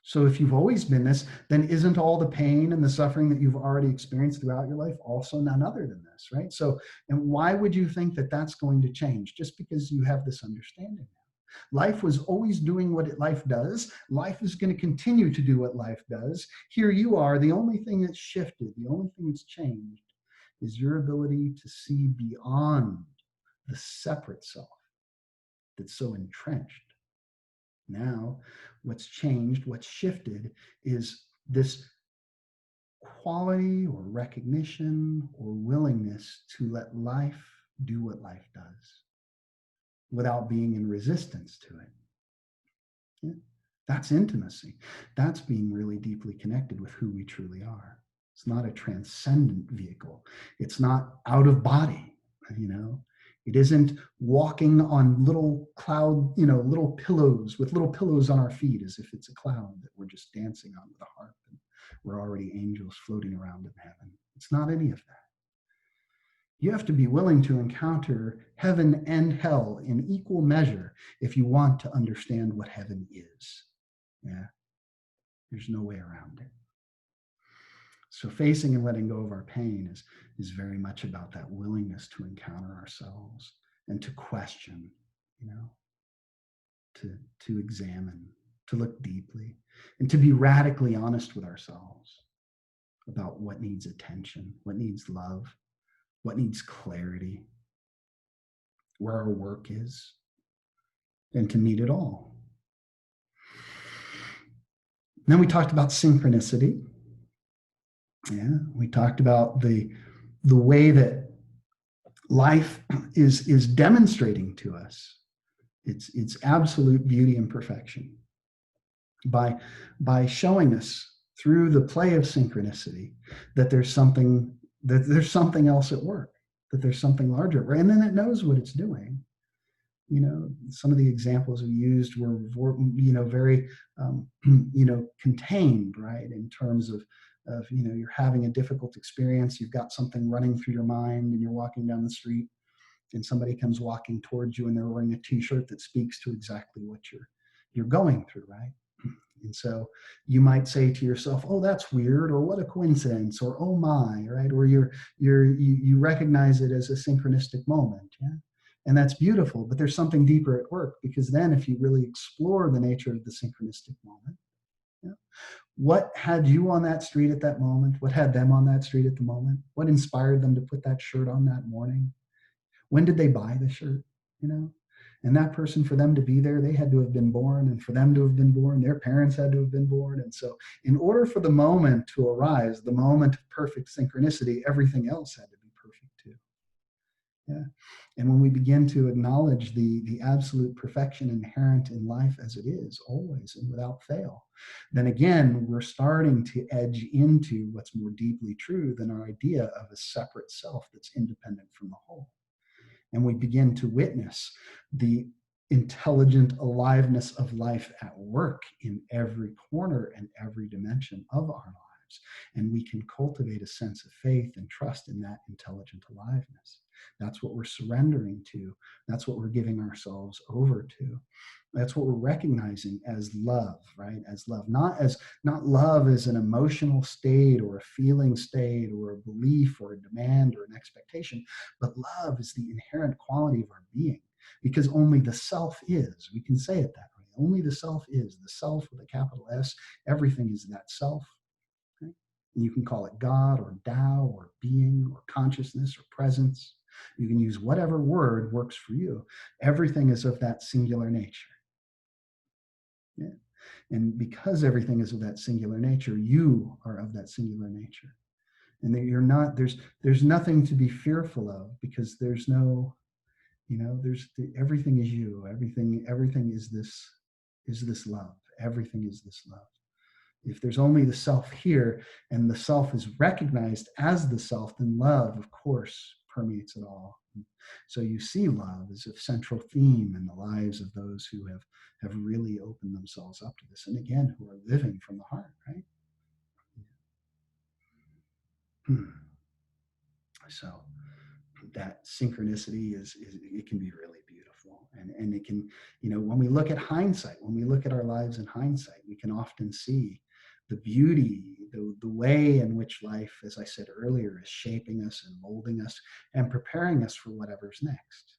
So if you've always been this, then isn't all the pain and the suffering that you've already experienced throughout your life also none other than this, right? So, and why would you think that that's going to change just because you have this understanding? Life was always doing what life does. Life is going to continue to do what life does. Here you are. The only thing that's shifted, the only thing that's changed is your ability to see beyond the separate self that's so entrenched. Now, what's changed, what's shifted is this quality or recognition or willingness to let life do what life does without being in resistance to it. Yeah. That's intimacy. That's being really deeply connected with who we truly are. It's not a transcendent vehicle. It's not out of body, It isn't walking on little cloud, little pillows with little pillows on our feet as if it's a cloud that we're just dancing on with a harp and we're already angels floating around in heaven. It's not any of that. You have to be willing to encounter heaven and hell in equal measure if you want to understand what heaven is. Yeah, there's no way around it. So facing and letting go of our pain is very much about that willingness to encounter ourselves and to question, to examine, to look deeply, and to be radically honest with ourselves about what needs attention, what needs love, what needs clarity, where our work is, and to meet it all. Then we talked about synchronicity. Yeah, we talked about the way that life is demonstrating to us its absolute beauty and perfection by showing us through the play of synchronicity that there's something else at work, that there's something larger, and then it knows what it's doing. Some of the examples we used were very contained, right, in terms of you're having a difficult experience, you've got something running through your mind, and you're walking down the street and somebody comes walking towards you and they're wearing a t-shirt that speaks to exactly what you're going through, right? And so you might say to yourself, oh, that's weird, or what a coincidence, or oh my, right? Or you recognize it as a synchronistic moment. Yeah. And that's beautiful, but there's something deeper at work, because then if you really explore the nature of the synchronistic moment, yeah, what had you on that street at that moment? What had them on that street at the moment? What inspired them to put that shirt on that morning? When did they buy the shirt? And that person, for them to be there, they had to have been born, and for them to have been born, their parents had to have been born. And so in order for the moment to arise, the moment of perfect synchronicity, everything else had to be perfect too. Yeah. And when we begin to acknowledge the absolute perfection inherent in life as it is, always and without fail, then again, we're starting to edge into what's more deeply true than our idea of a separate self that's independent from the whole. And we begin to witness the intelligent aliveness of life at work in every corner and every dimension of our lives. And we can cultivate a sense of faith and trust in that intelligent aliveness. That's what we're surrendering to. That's what we're giving ourselves over to. That's what we're recognizing as love, right? As love, not love as an emotional state or a feeling state or a belief or a demand or an expectation, but love is the inherent quality of our being, because only the self is. We can say it that way. Only the self is. The self with a capital S. Everything is that self. Okay? And you can call it God or Tao or being or consciousness or presence. You can use whatever word works for you. Everything is of that singular nature. Yeah. And because everything is of that singular nature, you are of that singular nature. And that you're not, there's nothing to be fearful of, because there's no, everything is you. Everything is this love. Everything is this love. If there's only the self here and the self is recognized as the self, then love, of course, permeates it all. So you see love as a central theme in the lives of those who have really opened themselves up to this. And again, who are living from the heart, right? So that synchronicity is it can be really beautiful, and it can, you know, when we look at hindsight, when we look at our lives in hindsight, we can often see the beauty, the way in which life, as I said earlier, is shaping us and molding us and preparing us for whatever's next.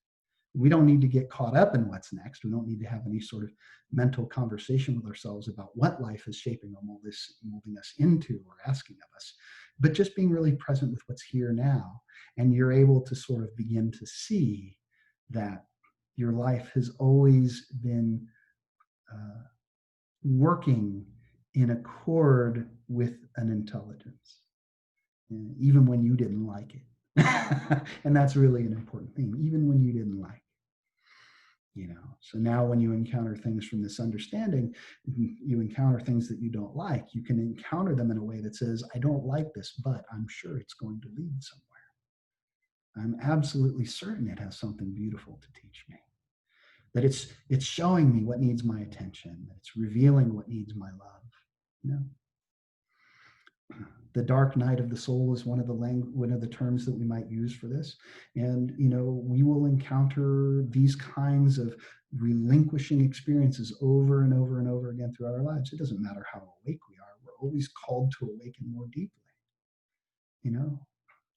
We don't need to get caught up in what's next. We don't need to have any sort of mental conversation with ourselves about what life is shaping or molding us into or asking of us, but just being really present with what's here now. And you're able to sort of begin to see that your life has always been working in accord with an intelligence, even when you didn't like it. And that's really an important thing, even when you didn't like it. You know, so now when you encounter things from this understanding, you encounter things that you don't like, you can encounter them in a way that says, I don't like this, but I'm sure it's going to lead somewhere. I'm absolutely certain it has something beautiful to teach me. That it's showing me what needs my attention, that it's revealing what needs my love. You know? The dark night of the soul is one of the terms that we might use for this. And, you know, we will encounter these kinds of relinquishing experiences over and over and over again throughout our lives. It doesn't matter how awake we are. We're always called to awaken more deeply. You know,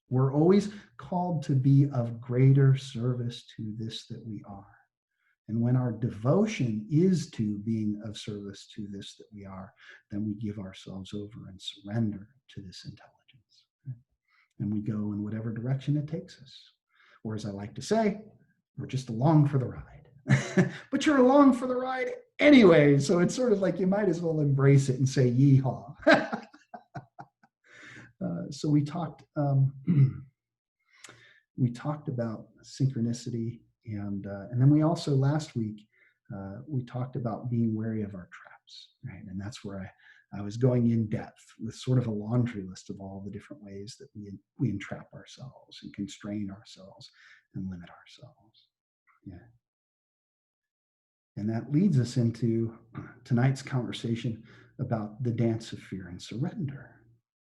we're always called to be of greater service to this that we are. And when our devotion is to being of service to this that we are, then we give ourselves over and surrender to this intelligence. And we go in whatever direction it takes us. Or as I like to say, we're just along for the ride. But you're along for the ride anyway. So it's sort of like you might as well embrace it and say yeehaw. So we talked about synchronicity. And then we also last week, we talked about being wary of our traps, right? And that's where I was going in depth with sort of a laundry list of all the different ways that we entrap ourselves and constrain ourselves and limit ourselves. Yeah. And that leads us into tonight's conversation about the dance of fear and surrender.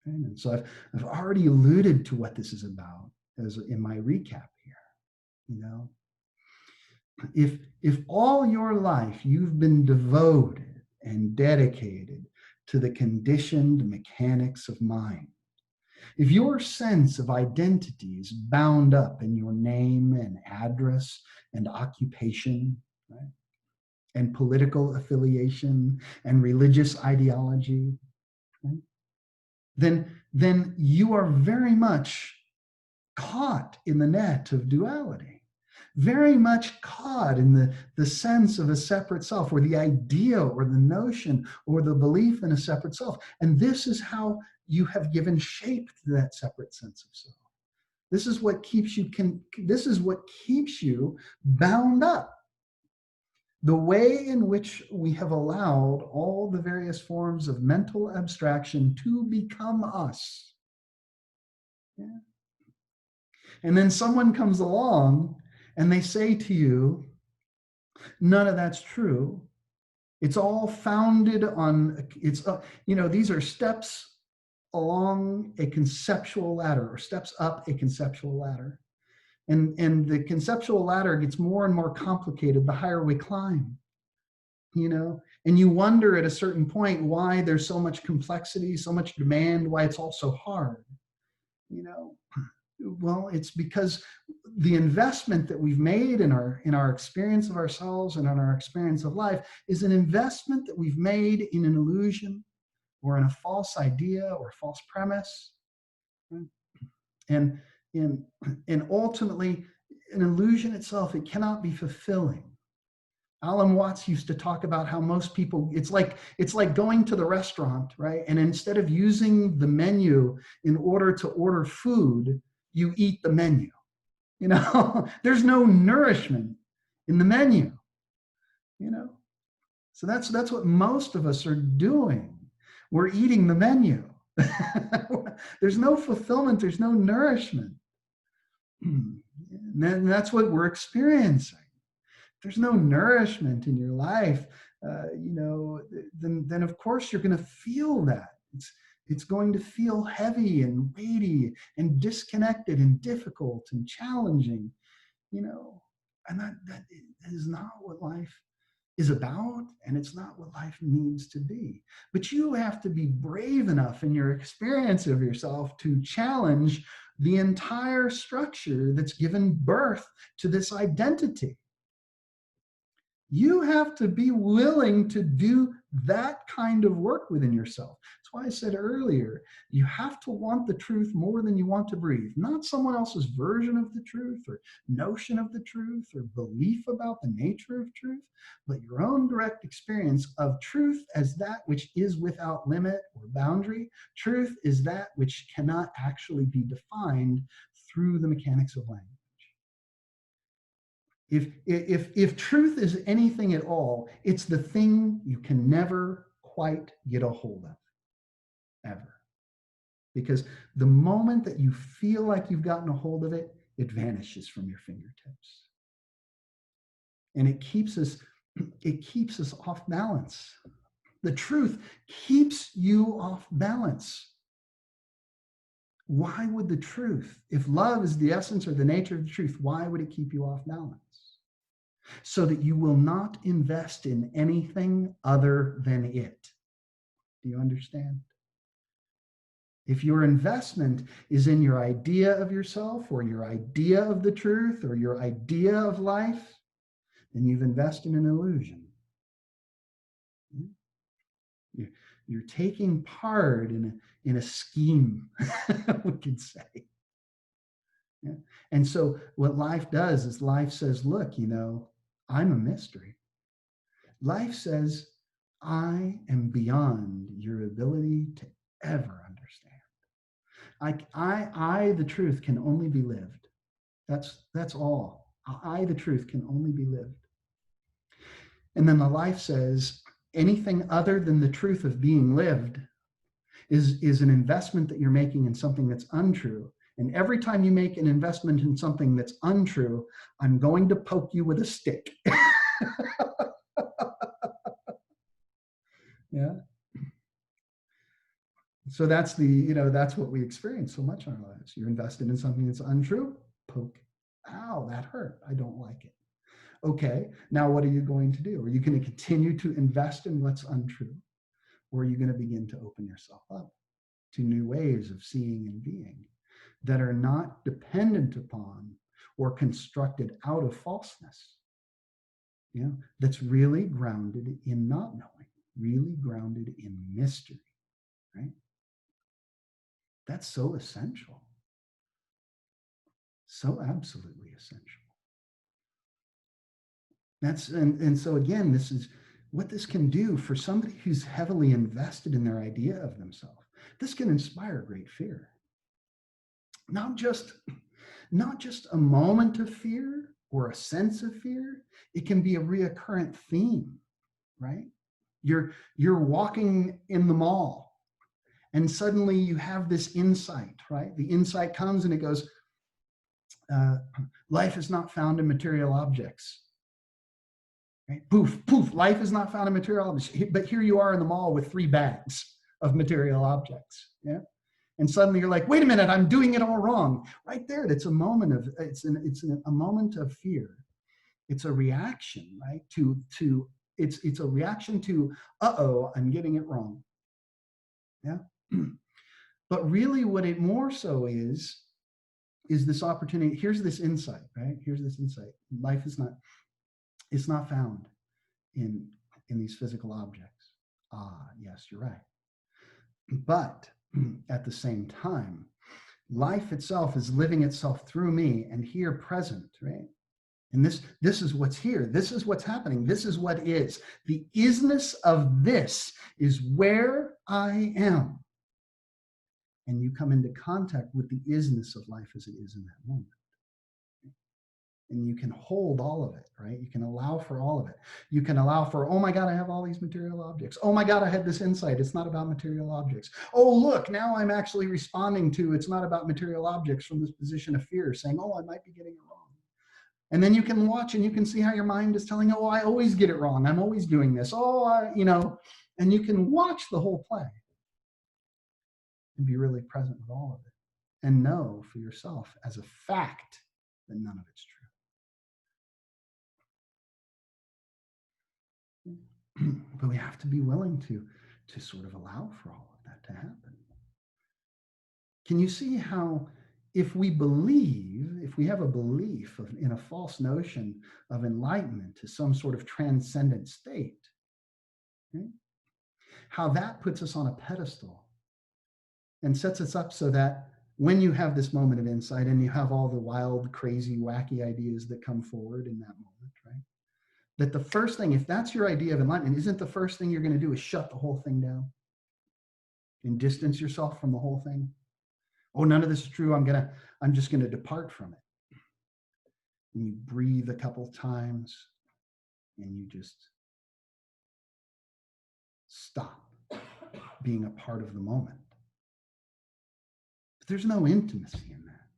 Okay? And so I've already alluded to what this is about as in my recap here, you know. If all your life you've been devoted and dedicated to the conditioned mechanics of mind, if your sense of identity is bound up in your name and address and occupation, right, and political affiliation and religious ideology, right, then you are very much caught in the net of duality. Very much caught in the sense of a separate self, or the idea or the notion or the belief in a separate self. And this is how you have given shape to that separate sense of self. This is what keeps you bound up. The way in which we have allowed all the various forms of mental abstraction to become us. Yeah. And then someone comes along and they say to you, none of that's true. It's all founded on, these are steps along a conceptual ladder, or steps up a conceptual ladder. And the conceptual ladder gets more and more complicated the higher we climb, you know? And you wonder at a certain point why there's so much complexity, so much demand, why it's all so hard, you know? Well, it's because the investment that we've made in our experience of ourselves and in our experience of life is an investment that we've made in an illusion or in a false idea or a false premise. And ultimately, an illusion itself, it cannot be fulfilling. Alan Watts used to talk about how most people, it's like going to the restaurant, right? And instead of using the menu in order to order food, you eat the menu. You know, there's no nourishment in the menu, you know? So that's what most of us are doing. We're eating the menu. There's no fulfillment, there's no nourishment. And that's what we're experiencing. There's no nourishment in your life, then of course you're going to feel that. It's going to feel heavy and weighty and disconnected and difficult and challenging, you know, and that is not what life is about, and it's not what life needs to be. But you have to be brave enough in your experience of yourself to challenge the entire structure that's given birth to this identity. You have to be willing to do that kind of work within yourself. That's why I said earlier, you have to want the truth more than you want to breathe, not someone else's version of the truth or notion of the truth or belief about the nature of truth, but your own direct experience of truth as that which is without limit or boundary. Truth is that which cannot actually be defined through the mechanics of language. If truth is anything at all, it's the thing you can never quite get a hold of, ever. Because the moment that you feel like you've gotten a hold of it, it vanishes from your fingertips. And it keeps us off balance. The truth keeps you off balance. Why would the truth, if love is the essence or the nature of the truth, why would it keep you off balance? So that you will not invest in anything other than it. Do you understand? If your investment is in your idea of yourself or your idea of the truth or your idea of life, then you've invested in an illusion. You're taking part in a scheme, we could say. Yeah. And so what life does is life says, look, you know, I'm a mystery. Life says, I am beyond your ability to ever understand. I, the truth, can only be lived. That's all. I, the truth, can only be lived. And then the life says, anything other than the truth of being lived is an investment that you're making in something that's untrue. And every time you make an investment in something that's untrue, I'm going to poke you with a stick. Yeah. So that's that's what we experience so much in our lives. You're invested in something that's untrue, poke. Ow, that hurt. I don't like it. Okay, now what are you going to do? Are you going to continue to invest in what's untrue? Or are you going to begin to open yourself up to new ways of seeing and being that are not dependent upon or constructed out of falseness? That's really grounded in not knowing, really grounded in mystery, right? That's so essential. So absolutely essential. And so again, this is what this can do for somebody who's heavily invested in their idea of themselves. This can inspire great fear. Not just a moment of fear or a sense of fear. It can be a reoccurrent theme, right? You're walking in the mall and suddenly you have this insight, right? The insight comes and it goes, life is not found in material objects. Right? Poof, poof, life is not found in material objects. But here you are in the mall with 3 bags of material objects. Yeah. And suddenly you're like, wait a minute, I'm doing it all wrong. Right there, it's a moment of, a moment of fear. It's a reaction, right? It's a reaction to, uh-oh, I'm getting it wrong. Yeah. But really what it more so is this opportunity. Here's this insight, right? Here's this insight. Life is not, it's not found in these physical objects. Ah, yes, you're right. But at the same time, life itself is living itself through me and here present, right? And this is what's here. This is what's happening. This is what is. The isness of this is where I am. And you come into contact with the isness of life as it is in that moment. And you can hold all of it, right? You can allow for all of it. You can allow for, oh my God, I have all these material objects. Oh my God, I had this insight. It's not about material objects. Oh, look, now I'm actually responding to, it's not about material objects from this position of fear, saying, oh, I might be getting it wrong. And then you can watch and you can see how your mind is telling, oh, I always get it wrong. I'm always doing this. Oh, and you can watch the whole play. and be really present with all of it and know for yourself as a fact that none of it's true. But we have to be willing to sort of allow for all of that to happen. Can you see how if we have a belief in a false notion of enlightenment to some sort of transcendent state, okay, how that puts us on a pedestal and sets us up so that when you have this moment of insight and you have all the wild, crazy, wacky ideas that come forward in that moment, right? That the first thing, if that's your idea of enlightenment, isn't the first thing you're going to do is shut the whole thing down and distance yourself from the whole thing? Oh, none of this is true. I'm just going to depart from it. And you breathe a couple times and you just stop being a part of the moment. But there's no intimacy in that.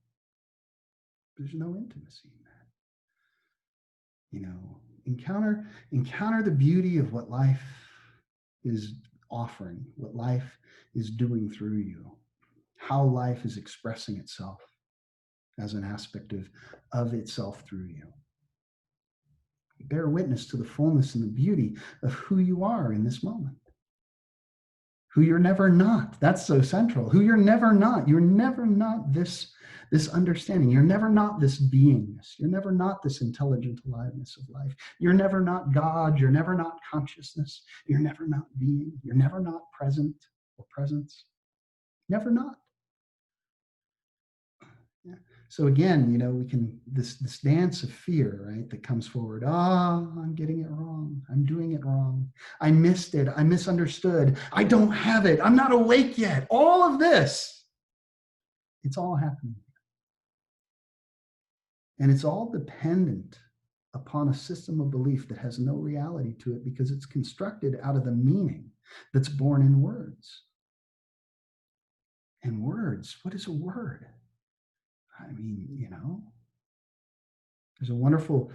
There's no intimacy in that. You know, encounter the beauty of what life is offering, what life is doing through you, how life is expressing itself as an aspect of itself through you. Bear witness to the fullness and the beauty of who you are in this moment. Who you're never not. That's so central. Who you're never not. You're never not this understanding. You're never not this beingness. You're never not this intelligent aliveness of life. You're never not God. You're never not consciousness. You're never not being. You're never not present or presence. Never not. Yeah. So again, you know, we can, this dance of fear, right, that comes forward. I'm getting it wrong. I'm doing it wrong. I missed it. I misunderstood. I don't have it. I'm not awake yet. All of this, it's all happening. And it's all dependent upon a system of belief that has no reality to it because it's constructed out of the meaning that's born in words. And words, what is a word? I mean, you know, there's a wonderful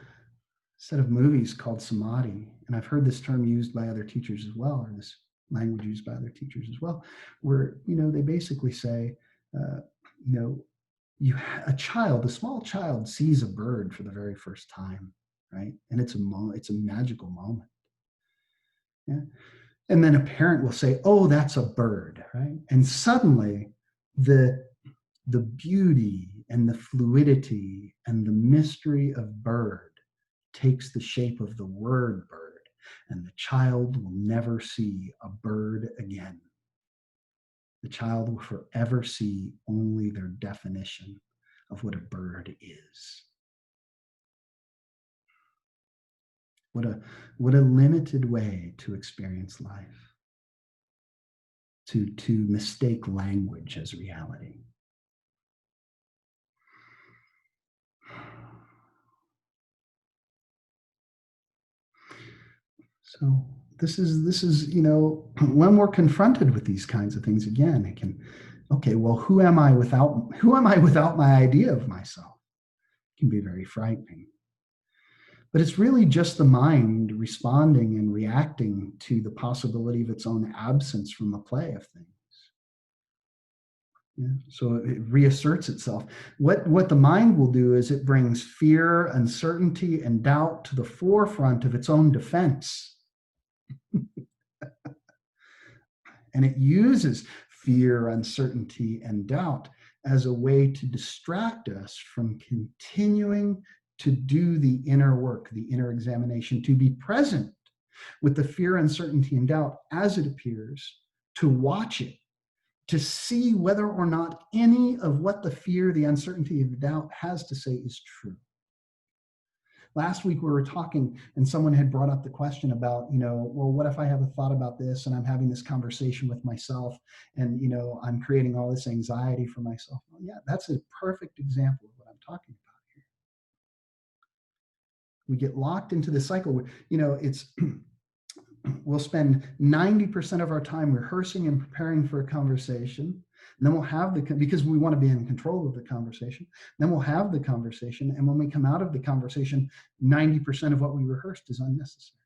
set of movies called samadhi, and I've heard this term used by other teachers as well, or this language used by other teachers as well, where, you know, they basically say, you know, a small child sees a bird for the very first time, right? And it's a magical moment. Yeah. And then a parent will say, oh, that's a bird, right? And suddenly the beauty and the fluidity and the mystery of bird takes the shape of the word bird, and the child will never see a bird again. The child will forever see only their definition of what a bird is. What a limited way to experience life, to mistake language as reality. So this is, you know, when we're confronted with these kinds of things again, it can, okay, well, who am I without my idea of myself? It can be very frightening. But it's really just the mind responding and reacting to the possibility of its own absence from the play of things. Yeah, so it reasserts itself. What the mind will do is it brings fear, uncertainty, and doubt to the forefront of its own defense. And it uses fear, uncertainty, and doubt as a way to distract us from continuing to do the inner work, the inner examination, to be present with the fear, uncertainty, and doubt as it appears, to watch it, to see whether or not any of what the fear, the uncertainty, and the doubt has to say is true. Last week we were talking and someone had brought up the question about, you know, well, what if I have a thought about this and I'm having this conversation with myself and, you know, I'm creating all this anxiety for myself. Well, yeah, that's a perfect example of what I'm talking about here. We get locked into the cycle where, you know, we'll spend 90% of our time rehearsing and preparing for a conversation. And then we'll have because we want to be in control of the conversation. Then we'll have the conversation. And when we come out of the conversation, 90% of what we rehearsed is unnecessary.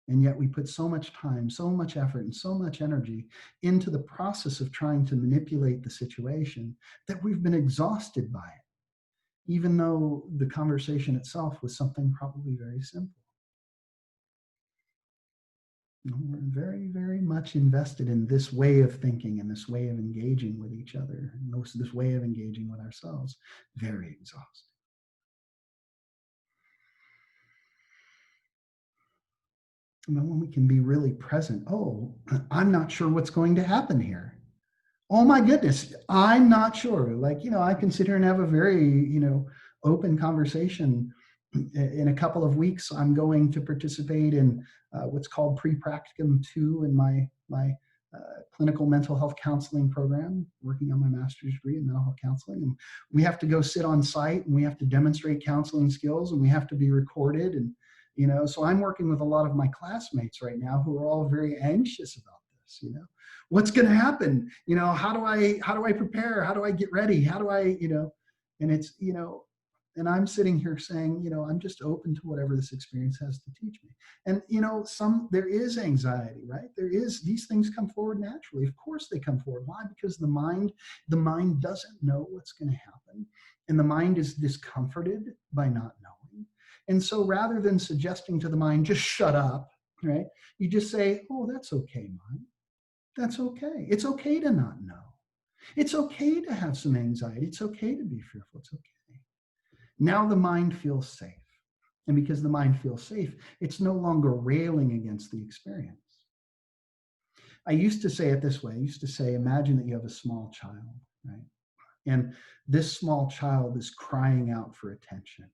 And yet we put so much time, so much effort, and so much energy into the process of trying to manipulate the situation that we've been exhausted by it, even though the conversation itself was something probably very simple. We're very, very much invested in this way of thinking and this way of engaging with each other, and this way of engaging with ourselves. Very exhausting. When we can be really present, oh, I'm not sure what's going to happen here. Oh my goodness, I'm not sure. Like, I can sit here and have a very, open conversation. In a couple of weeks, I'm going to participate in what's called pre-practicum 2 in my clinical mental health counseling program, working on my master's degree in mental health counseling. And we have to go sit on site, and we have to demonstrate counseling skills, and we have to be recorded. And, so I'm working with a lot of my classmates right now who are all very anxious about this, what's going to happen? How do I prepare? How do I get ready? How do I, and it's, and I'm sitting here saying, I'm just open to whatever this experience has to teach me. And, there is anxiety, right? These things come forward naturally. Of course they come forward. Why? Because the mind doesn't know what's going to happen. And the mind is discomforted by not knowing. And so rather than suggesting to the mind, just shut up, right? You just say, oh, that's okay, mind. That's okay. It's okay to not know. It's okay to have some anxiety. It's okay to be fearful. It's okay. Now the mind feels safe. And because the mind feels safe, it's no longer railing against the experience. I used to say it this way. I used to say, imagine that you have a small child, right? And this small child is crying out for attention.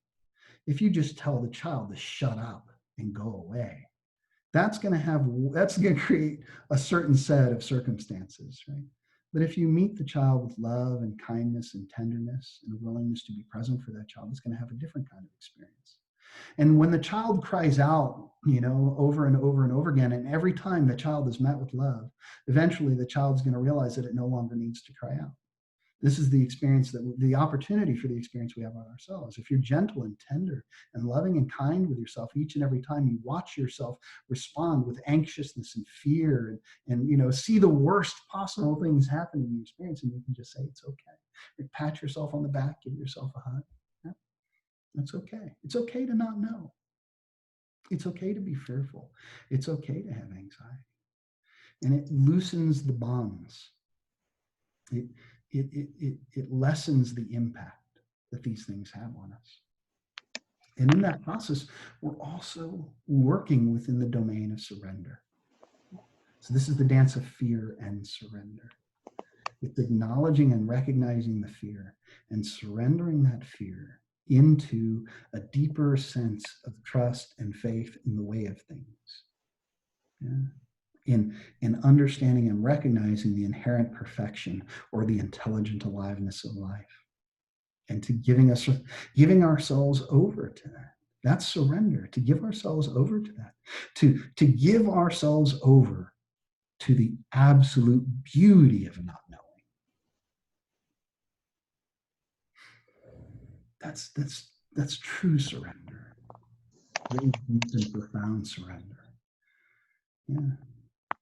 If you just tell the child to shut up and go away, that's going to create a certain set of circumstances, right? But if you meet the child with love and kindness and tenderness and a willingness to be present for that child, it's going to have a different kind of experience. And when the child cries out, over and over and over again, and every time the child is met with love, eventually the child's going to realize that it no longer needs to cry out. This is the experience the opportunity for the experience we have on ourselves. If you're gentle and tender and loving and kind with yourself each and every time you watch yourself respond with anxiousness and fear and see the worst possible things happen in your experience, and you can just say, it's okay. Or pat yourself on the back, give yourself a hug. Yeah, that's okay. It's okay to not know. It's okay to be fearful. It's okay to have anxiety. And it loosens the bonds. It lessens the impact that these things have on us. And in that process, we're also working within the domain of surrender. So this is the dance of fear and surrender. It's acknowledging and recognizing the fear and surrendering that fear into a deeper sense of trust and faith in the way of things. Yeah. In understanding and recognizing the inherent perfection or the intelligent aliveness of life, and to giving ourselves over to that. That's surrender, to give ourselves over to that, to give ourselves over to the absolute beauty of not knowing. That's true surrender, very deep and profound surrender. Yeah.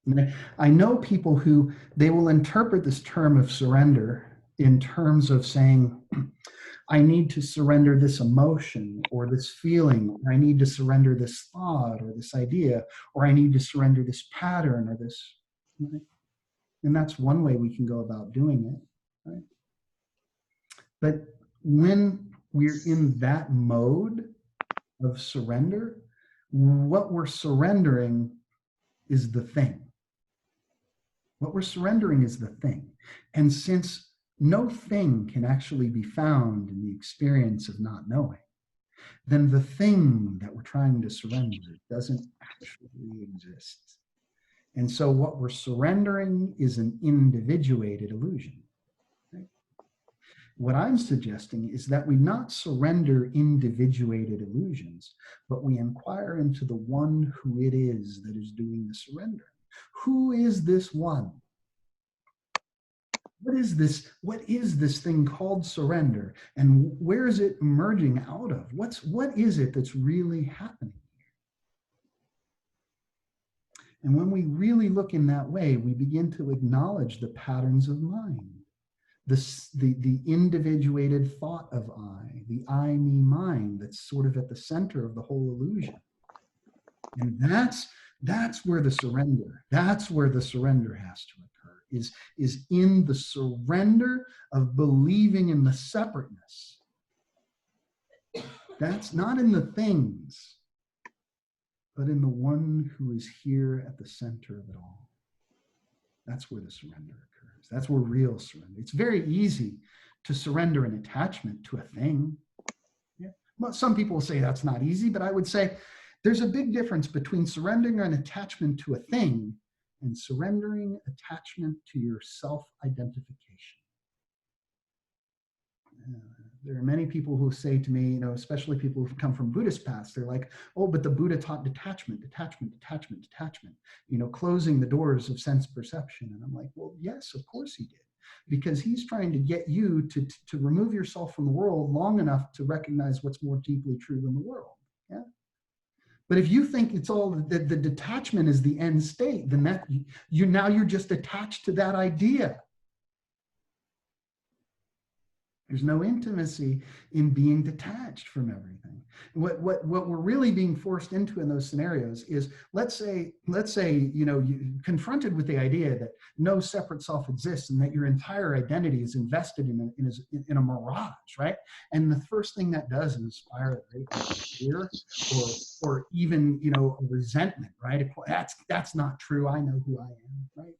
And I know people who they will interpret this term of surrender in terms of saying, I need to surrender this emotion or this feeling, or I need to surrender this thought or this idea, or I need to surrender this pattern or this. Right? And that's one way we can go about doing it. Right? But when we're in that mode of surrender, what we're surrendering is the thing. What we're surrendering is the thing. And since no thing can actually be found in the experience of not knowing, then the thing that we're trying to surrender doesn't actually exist. And so what we're surrendering is an individuated illusion. Right? What I'm suggesting is that we not surrender individuated illusions, but we inquire into the one who it is that is doing the surrendering. Who is this one? What is this thing called surrender? And where is it emerging out of? What is it that's really happening? And when we really look in that way, we begin to acknowledge the patterns of mind, the individuated thought of I, the I, me, mine that's sort of at the center of the whole illusion. And that's where the surrender has to occur, is in the surrender of believing in the separateness. That's not in the things, but in the one who is here at the center of it all. That's where the surrender occurs. That's where real surrender. It's very easy to surrender an attachment to a thing. Yeah. Well, some people will say that's not easy, but I would say there's a big difference between surrendering an attachment to a thing and surrendering attachment to your self-identification. There are many people who say to me, especially people who've come from Buddhist paths, they're like, oh, but the Buddha taught detachment, closing the doors of sense perception. And I'm like, well, yes, of course he did. Because he's trying to get you to remove yourself from the world long enough to recognize what's more deeply true than the world. Yeah. But if you think it's all the detachment is the end state, then you're just attached to that idea. There's no intimacy in being detached from everything. What we're really being forced into in those scenarios is, let's say, you're confronted with the idea that no separate self exists and that your entire identity is invested in a mirage, right? And the first thing that does is inspire fear or even a resentment, right? That's not true. I know who I am, right?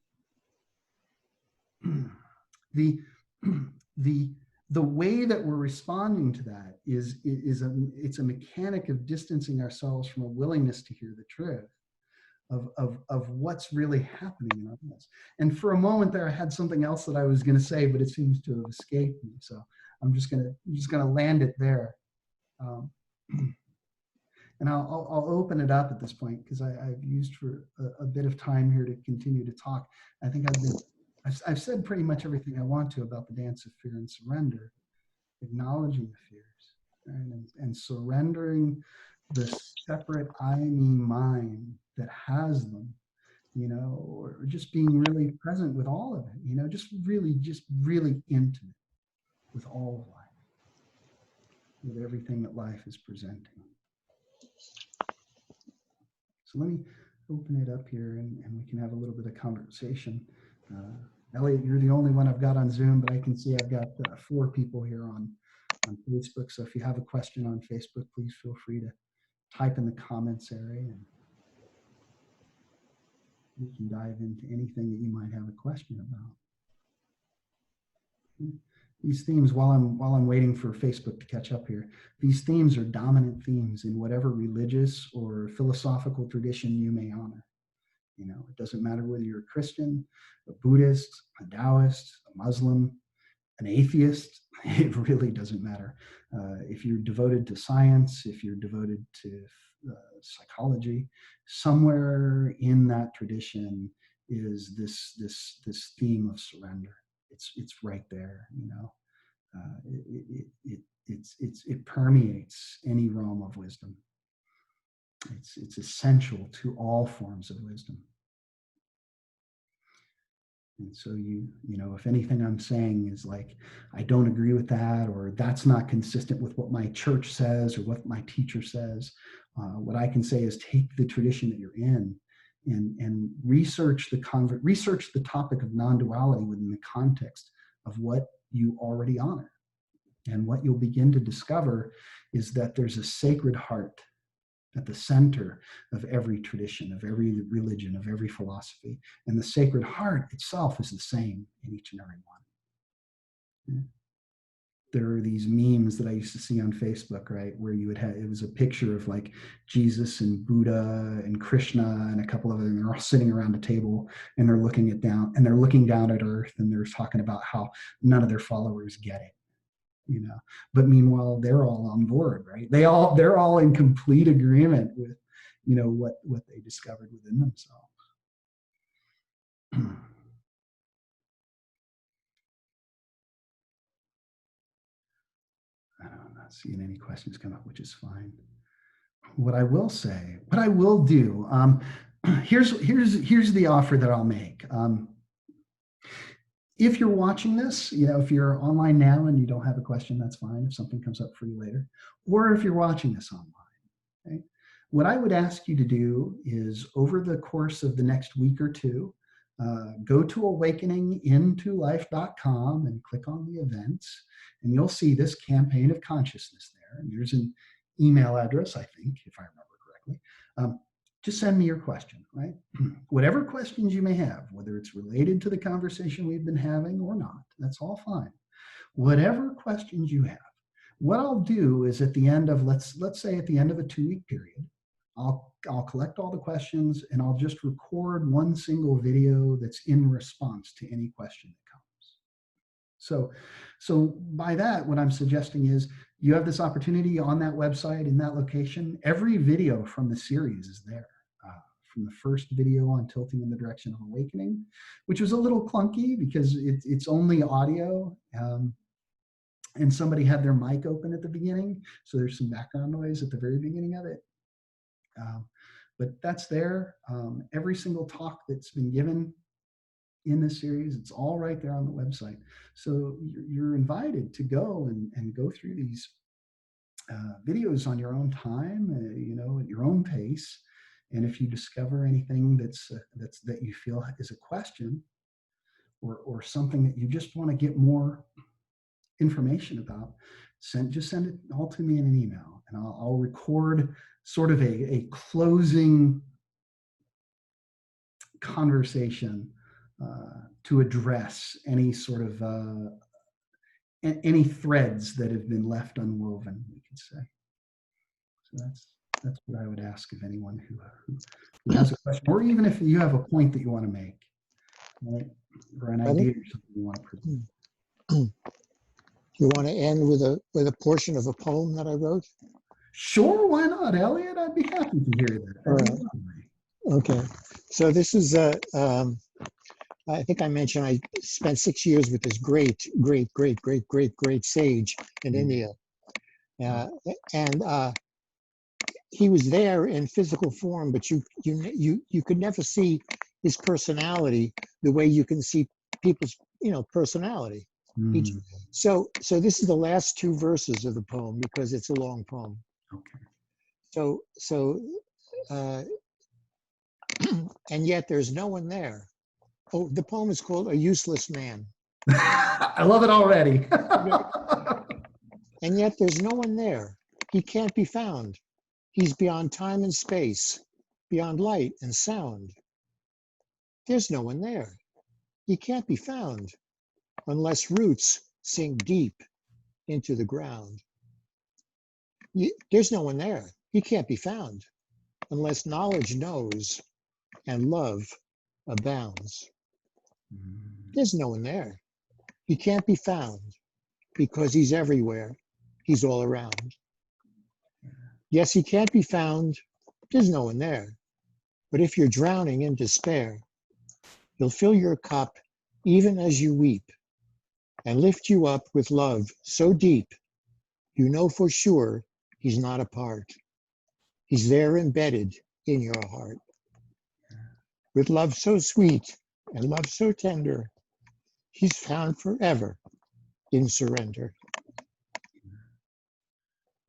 The way that we're responding to that is a mechanic of distancing ourselves from a willingness to hear the truth of what's really happening in our lives. And for a moment there, I had something else that I was going to say, but it seems to have escaped me. So I'm just gonna land it there, and I'll open it up at this point because I've used for a bit of time here to continue to talk. I think I've said pretty much everything I want to about the dance of fear and surrender, acknowledging the fears, right? And surrendering the separate I, me, mine that has them, or just being really present with all of it, just really intimate with all of life, with everything that life is presenting. So let me open it up here and we can have a little bit of conversation. Elliot, you're the only one I've got on Zoom, but I can see I've got 4 people here on Facebook. So if you have a question on Facebook, please feel free to type in the comments area and we can dive into anything that you might have a question about. These themes, while I'm waiting for Facebook to catch up here, these themes are dominant themes in whatever religious or philosophical tradition you may honor. It doesn't matter whether you're a Christian, a Buddhist, a Taoist, a Muslim, an atheist. It really doesn't matter. If you're devoted to science, if you're devoted to psychology, somewhere in that tradition is this theme of surrender. It's right there. It permeates any realm of wisdom. It's essential to all forms of wisdom. And so if anything I'm saying is like, I don't agree with that, or that's not consistent with what my church says or what my teacher says, what I can say is take the tradition that you're in and research the topic of non-duality within the context of what you already honor. And what you'll begin to discover is that there's a sacred heart at the center of every tradition, of every religion, of every philosophy. And the Sacred Heart itself is the same in each and every one. There are these memes that I used to see on Facebook, right, where it was a picture of like Jesus and Buddha and Krishna and a couple of them. They're all sitting around a table and they're looking down at Earth, and they're talking about how none of their followers get it. But meanwhile they're all on board, right? They're all in complete agreement with what they discovered within themselves. I'm not seeing any questions come up, which is fine. what I will say, what I will do, here's the offer that I'll make. If you're watching this, if you're online now and you don't have a question, that's fine. If something comes up for you later, or if you're watching this online, okay? What I would ask you to do is, over the course of the next week or two, go to awakeningintolife.com and click on the events, and you'll see this campaign of consciousness there. And there's an email address, I think, if I remember correctly. Just send me your question, right? Whatever questions you may have, whether it's related to the conversation we've been having or not, that's all fine. Whatever questions you have, what I'll do is at the end of, let's say at the end of a 2-week period, I'll collect all the questions and I'll just record one single video that's in response to any question that comes. So by that, what I'm suggesting is you have this opportunity on that website, in that location. Every video from the series is there. From the first video on tilting in the direction of awakening, which was a little clunky because it's only audio, and somebody had their mic open at the beginning, so there's some background noise at the very beginning of it. But that's there. Every single talk that's been given in this series, it's all right there on the website. So you're invited to go and go through these videos on your own time, at your own pace. And if you discover anything that you feel is a question, or something that you just want to get more information about, just send it all to me in an email, and I'll record sort of a closing conversation to address any sort of any threads that have been left unwoven, we could say. So that's what I would ask of anyone who has a question, or even if you have a point that you want to make, right? Or an idea or something you want to present. You want to end with a portion of a poem that I wrote? Sure, why not, Elliot? I'd be happy to hear that. All right. Okay. So this is I think I mentioned I spent 6 years with this great sage in India. And he was there in physical form, but you could never see his personality the way you can see people's personality. So this is the last 2 verses of the poem because it's a long poem. Okay. So and yet there's no one there. Oh, the poem is called A Useless Man. I love it already. And yet there's no one there. He can't be found. He's beyond time and space, beyond light and sound. There's no one there. He can't be found unless roots sink deep into the ground. There's no one there. He can't be found unless knowledge knows and love abounds. There's no one there. He can't be found because he's everywhere. He's all around. Yes, he can't be found. There's no one there. But if you're drowning in despair, he'll fill your cup even as you weep and lift you up with love so deep, you know for sure he's not apart. He's there embedded in your heart. With love so sweet and love so tender, he's found forever in surrender.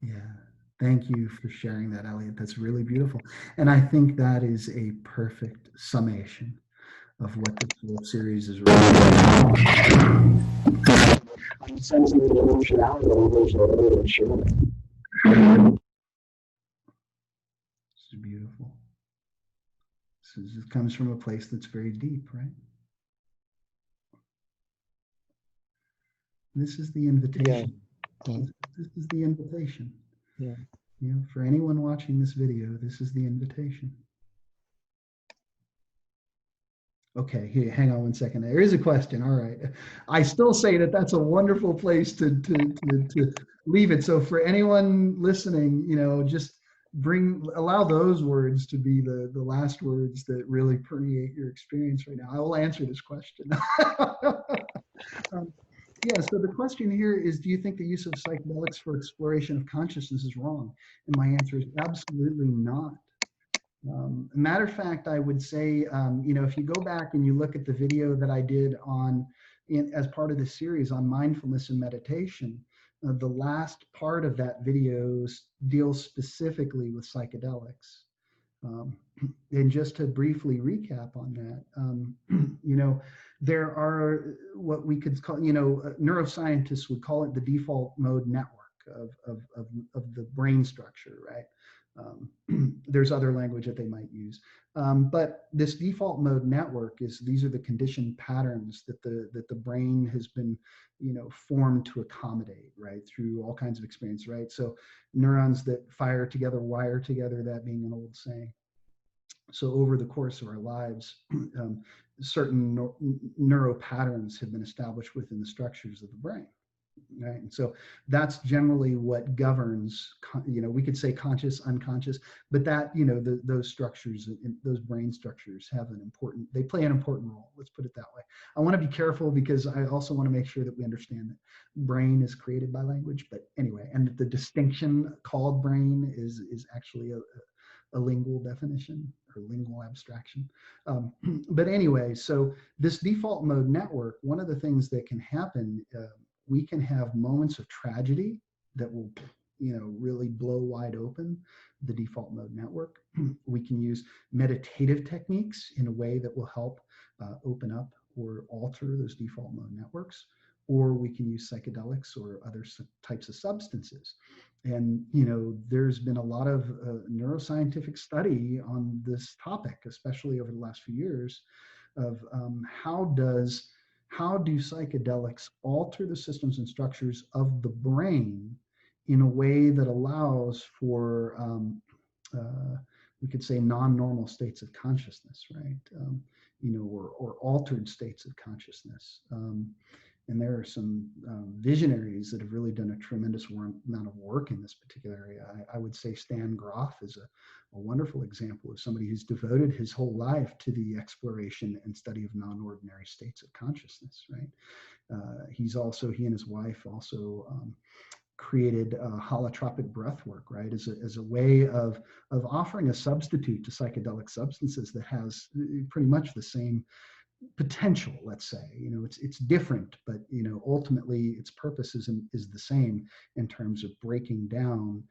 Yeah, thank you for sharing that, Elliot. That's really beautiful. And I think that is a perfect summation of what the whole series is really about. This is beautiful. This comes from a place that's very deep, right? This is the invitation. Yeah. This is the invitation. Yeah. For anyone watching this video, this is the invitation. Okay, here, hang on one second. There is a question. All right. I still say that that's a wonderful place to leave it. So for anyone listening, just allow those words to be the last words that really permeate your experience right now. I will answer this question. Yeah, so the question here is, do you think the use of psychedelics for exploration of consciousness is wrong? And my answer is absolutely not. Matter of fact, I would say, if you go back and you look at the video that I did as part of this series on mindfulness and meditation, the last part of that video deals specifically with psychedelics. Um, and just to briefly recap on that, there are what we could call, neuroscientists would call it the default mode network of the brain structure, right? There's other language that they might use. But this default mode network these are the conditioned patterns that the brain has been, formed to accommodate, right? Through all kinds of experience, right? So neurons that fire together, wire together, that being an old saying. So over the course of our lives, certain neuro patterns have been established within the structures of the brain. Right. And so that's generally what governs, we could say conscious, unconscious, but that, those structures, those brain structures they play an important role. Let's put it that way. I want to be careful because I also want to make sure that we understand that brain is created by language, but anyway, and that the distinction called brain is actually a lingual definition or lingual abstraction. But anyway, so this default mode network, one of the things that can happen, we can have moments of tragedy that will, really blow wide open the default mode network. We can use meditative techniques in a way that will help open up or alter those default mode networks, or we can use psychedelics or other types of substances. And, there's been a lot of neuroscientific study on this topic, especially over the last few years, of how do psychedelics alter the systems and structures of the brain in a way that allows for, we could say, non-normal states of consciousness, right? Or altered states of consciousness. And there are some visionaries that have really done a tremendous amount of work in this particular area. I would say Stan Grof is a wonderful example of somebody who's devoted his whole life to the exploration and study of non-ordinary states of consciousness, right? He and his wife also created holotropic breath work, right, as a way of offering a substitute to psychedelic substances that has pretty much the same potential. Let's say, it's different, but ultimately its purpose is the same in terms of breaking down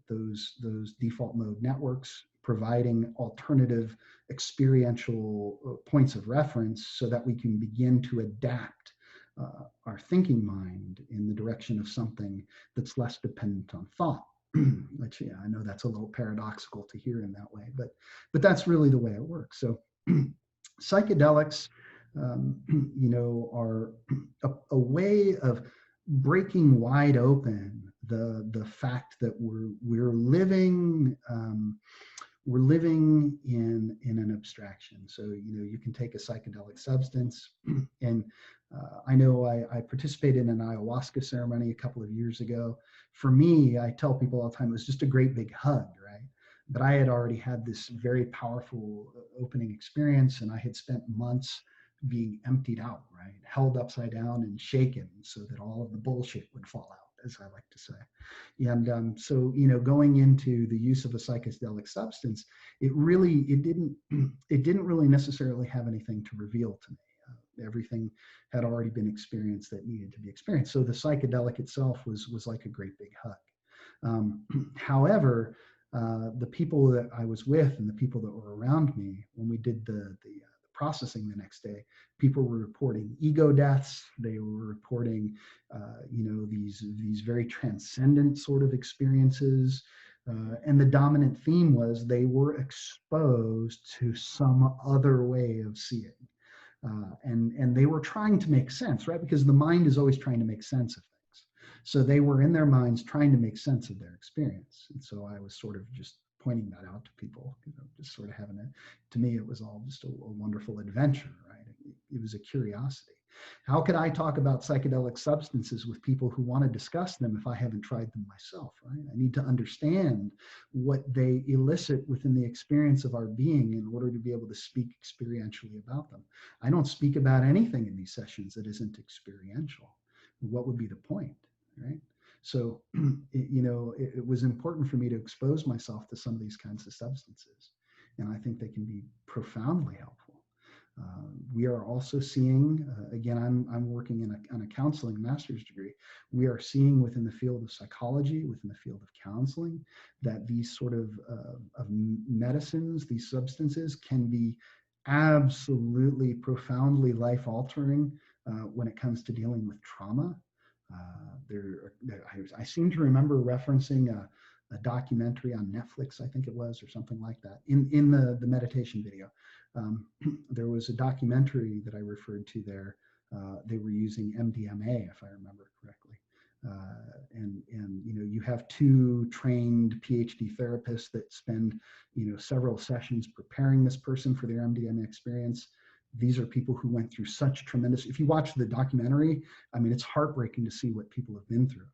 those default mode networks, providing alternative experiential points of reference so that we can begin to adapt our thinking mind in the direction of something that's less dependent on thought. Which, yeah, I know that's a little paradoxical to hear in that way, but that's really the way it works. So psychedelics, are a way of breaking wide open the fact that we're living in an abstraction. So you can take a psychedelic substance, and I know I participated in an ayahuasca ceremony a couple of years ago. For me, I tell people all the time, it was just a great big hug, right? But I had already had this very powerful opening experience, and I had spent months being emptied out, right? Held upside down and shaken so that all of the bullshit would fall out, as I like to say. And so, going into the use of a psychedelic substance, it didn't really necessarily have anything to reveal to me. Everything had already been experienced that needed to be experienced. So the psychedelic itself was like a great big hug. However, the people that I was with and the people that were around me, when we did the processing the next day, people were reporting ego deaths. They were reporting, these very transcendent sort of experiences. And the dominant theme was they were exposed to some other way of seeing. And they were trying to make sense, right? Because the mind is always trying to make sense of things. So they were in their minds trying to make sense of their experience. And so I was sort of just pointing that out to people, just sort of having it. To me, it was all just a wonderful adventure, right? It was a curiosity. How could I talk about psychedelic substances with people who want to discuss them if I haven't tried them myself, right? I need to understand what they elicit within the experience of our being in order to be able to speak experientially about them. I don't speak about anything in these sessions that isn't experiential. What would be the point, right? So, it was important for me to expose myself to some of these kinds of substances. And I think they can be profoundly helpful. We are also seeing, again, I'm working on a counseling master's degree. We are seeing within the field of psychology, within the field of counseling, that these sort of medicines, these substances can be absolutely profoundly life altering when it comes to dealing with trauma. I seem to remember referencing a documentary on Netflix, I think it was, or something like that, in the meditation video. There was a documentary that I referred to there. They were using MDMA, if I remember correctly. And you have two trained PhD therapists that spend several sessions preparing this person for their MDMA experience. These are people who went through such tremendous, if you watch the documentary, I mean, it's heartbreaking to see what people have been through.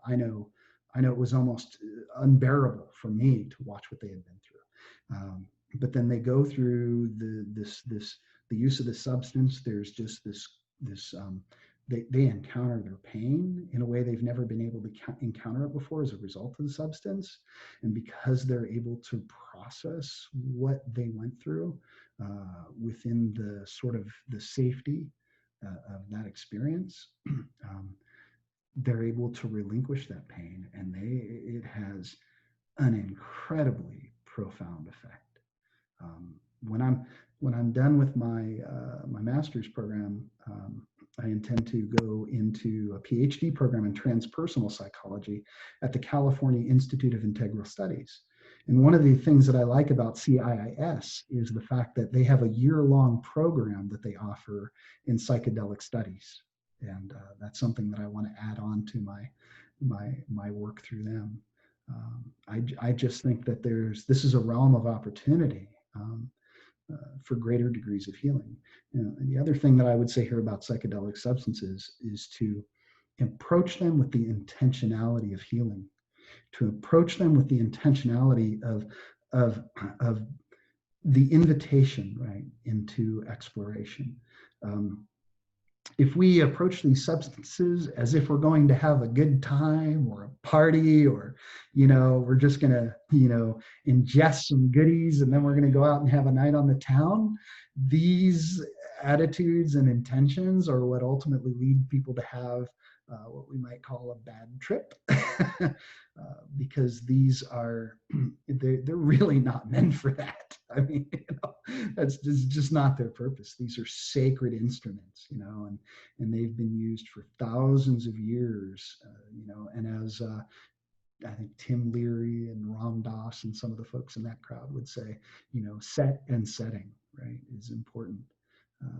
I know it was almost unbearable for me to watch what they had been through. But then they go through the use of the substance. There's just this they encounter their pain in a way they've never been able to encounter it before as a result of the substance. And because they're able to process what they went through within the sort of the safety of that experience, they're able to relinquish that pain, and it has an incredibly profound effect. When I'm done with my master's program, I intend to go into a PhD program in transpersonal psychology at the California Institute of Integral Studies. And one of the things that I like about CIIS is the fact that they have a year-long program that they offer in psychedelic studies. And that's something that I want to add on to my work through them. I just think that this is a realm of opportunity for greater degrees of healing. And the other thing that I would say here about psychedelic substances is to approach them with the intentionality of healing, to approach them with the intentionality of the invitation, right, into exploration. If we approach these substances as if we're going to have a good time or a party, or, we're just going to, ingest some goodies and then we're going to go out and have a night on the town, these attitudes and intentions are what ultimately lead people to have what we might call a bad trip, because these are, they're really not meant for that. I mean, that's just not their purpose. These are sacred instruments, and they've been used for thousands of years, and as I think Tim Leary and Ram Dass and some of the folks in that crowd would say, set and setting, right, is important.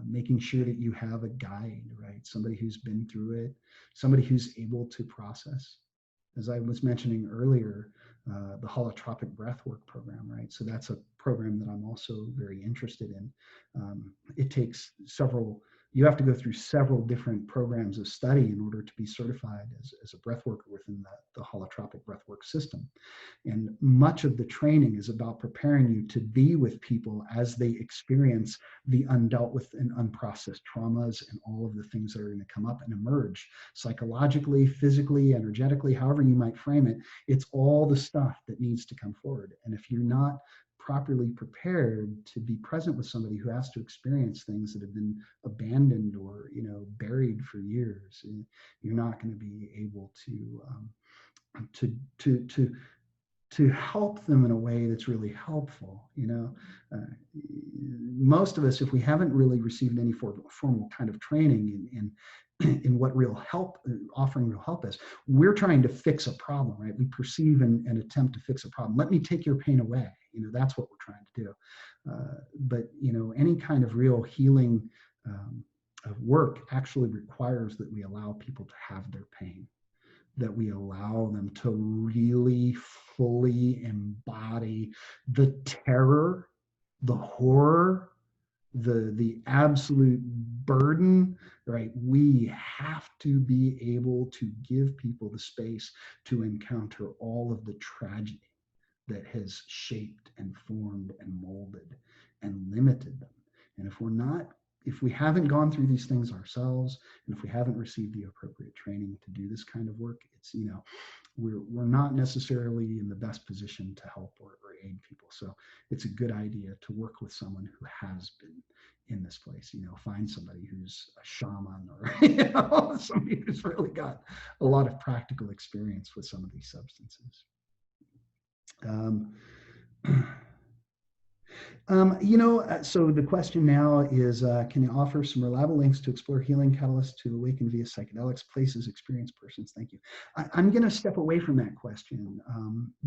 Making sure that you have a guide, right? Somebody who's been through it, somebody who's able to process. As I was mentioning earlier, the holotropic breathwork program, right? So that's a program that I'm also very interested in. It takes you have to go through several different programs of study in order to be certified as a breathworker within the holotropic breathwork system. And much of the training is about preparing you to be with people as they experience the undealt with and unprocessed traumas and all of the things that are going to come up and emerge psychologically, physically, energetically, however you might frame it. It's all the stuff that needs to come forward. And if you're not properly prepared to be present with somebody who has to experience things that have been abandoned or buried for years, you're not going to be able to help them in a way that's really helpful. Most of us, if we haven't really received any formal kind of training in what offering real help is, we're trying to fix a problem, right? We perceive and attempt to fix a problem. Let me take your pain away. That's what we're trying to do. But any kind of real healing of work actually requires that we allow people to have their pain, that we allow them to really fully embody the terror, the horror, the absolute burden, right? We have to be able to give people the space to encounter all of the tragedy that has shaped and formed and molded and limited them. And if we haven't gone through these things ourselves, and if we haven't received the appropriate training to do this kind of work, it's, we're not necessarily in the best position to help or aid people. So it's a good idea to work with someone who has been in this place. Find somebody who's a shaman, or somebody who's really got a lot of practical experience with some of these substances. So the question now is, can you offer some reliable links to explore healing catalysts to awaken via psychedelics, places, experienced persons? Thank you. I'm going to step away from that question,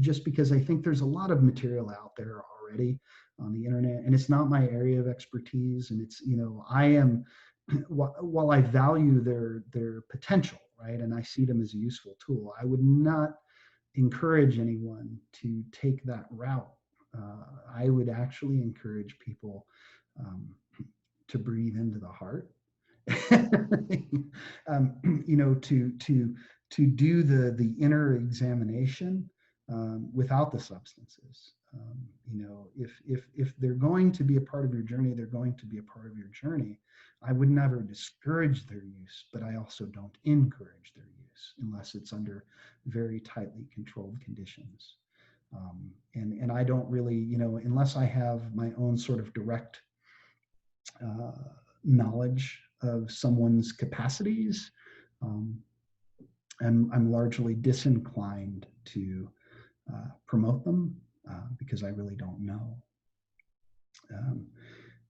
just because I think there's a lot of material out there already on the internet, and it's not my area of expertise. And it's, I am, while I value their potential, right, and I see them as a useful tool, I would not encourage anyone to take that route. I would actually encourage people to breathe into the heart, to do the inner examination without the substances. If they're going to be a part of your journey, they're going to be a part of your journey. I would never discourage their use, but I also don't encourage their use unless it's under very tightly controlled conditions. And I don't really, unless I have my own sort of direct knowledge of someone's capacities, I'm largely disinclined to promote them because I really don't know.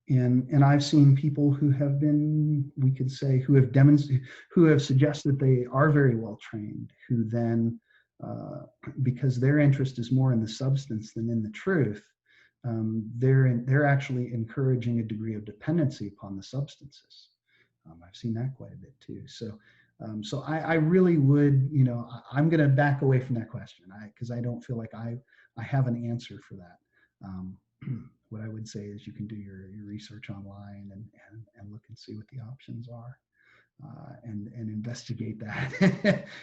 And I've seen people who have been, we could say, who have suggested they are very well trained, who then, because their interest is more in the substance than in the truth, they're actually encouraging a degree of dependency upon the substances. I've seen that quite a bit too. So I really would, I'm going to back away from that question because I don't feel like I have an answer for that. What I would say is you can do your research online and look and see what the options are, and investigate that,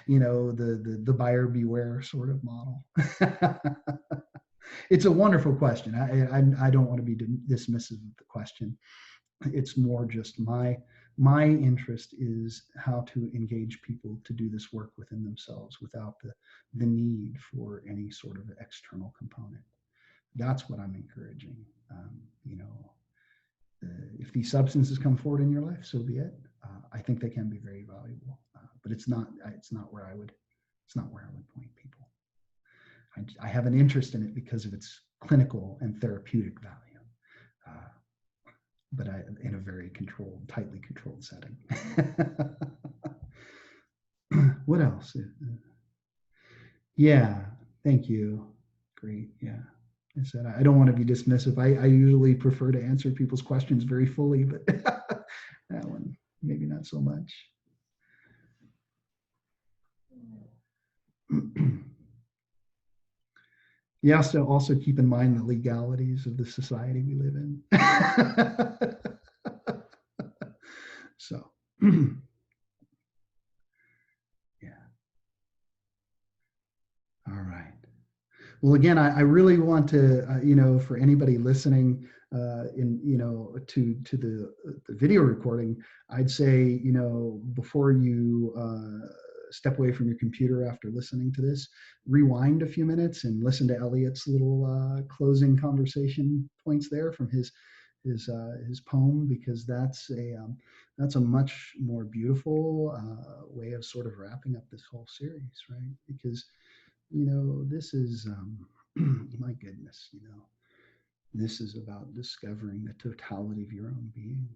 the buyer beware sort of model. It's a wonderful question. I don't want to be dismissive of the question. It's more just my interest is how to engage people to do this work within themselves without the need for any sort of external component. That's what I'm encouraging. If these substances come forward in your life, so be it. I think they can be very valuable, but it's not where I would point people. I have an interest in it because of its clinical and therapeutic value, but in a very tightly controlled setting. What else? Yeah, thank you. Great. Yeah. I said, I don't want to be dismissive. I usually prefer to answer people's questions very fully, but that one, maybe not so much. You have to also keep in mind the legalities of the society we live in. So, yeah. All right. Well, again, I really want to, for anybody listening, to the video recording, I'd say, before you step away from your computer after listening to this, rewind a few minutes and listen to Eliot's little closing conversation points there from his poem, because that's a much more beautiful way of sort of wrapping up this whole series, right? Because this is, my goodness, this is about discovering the totality of your own being.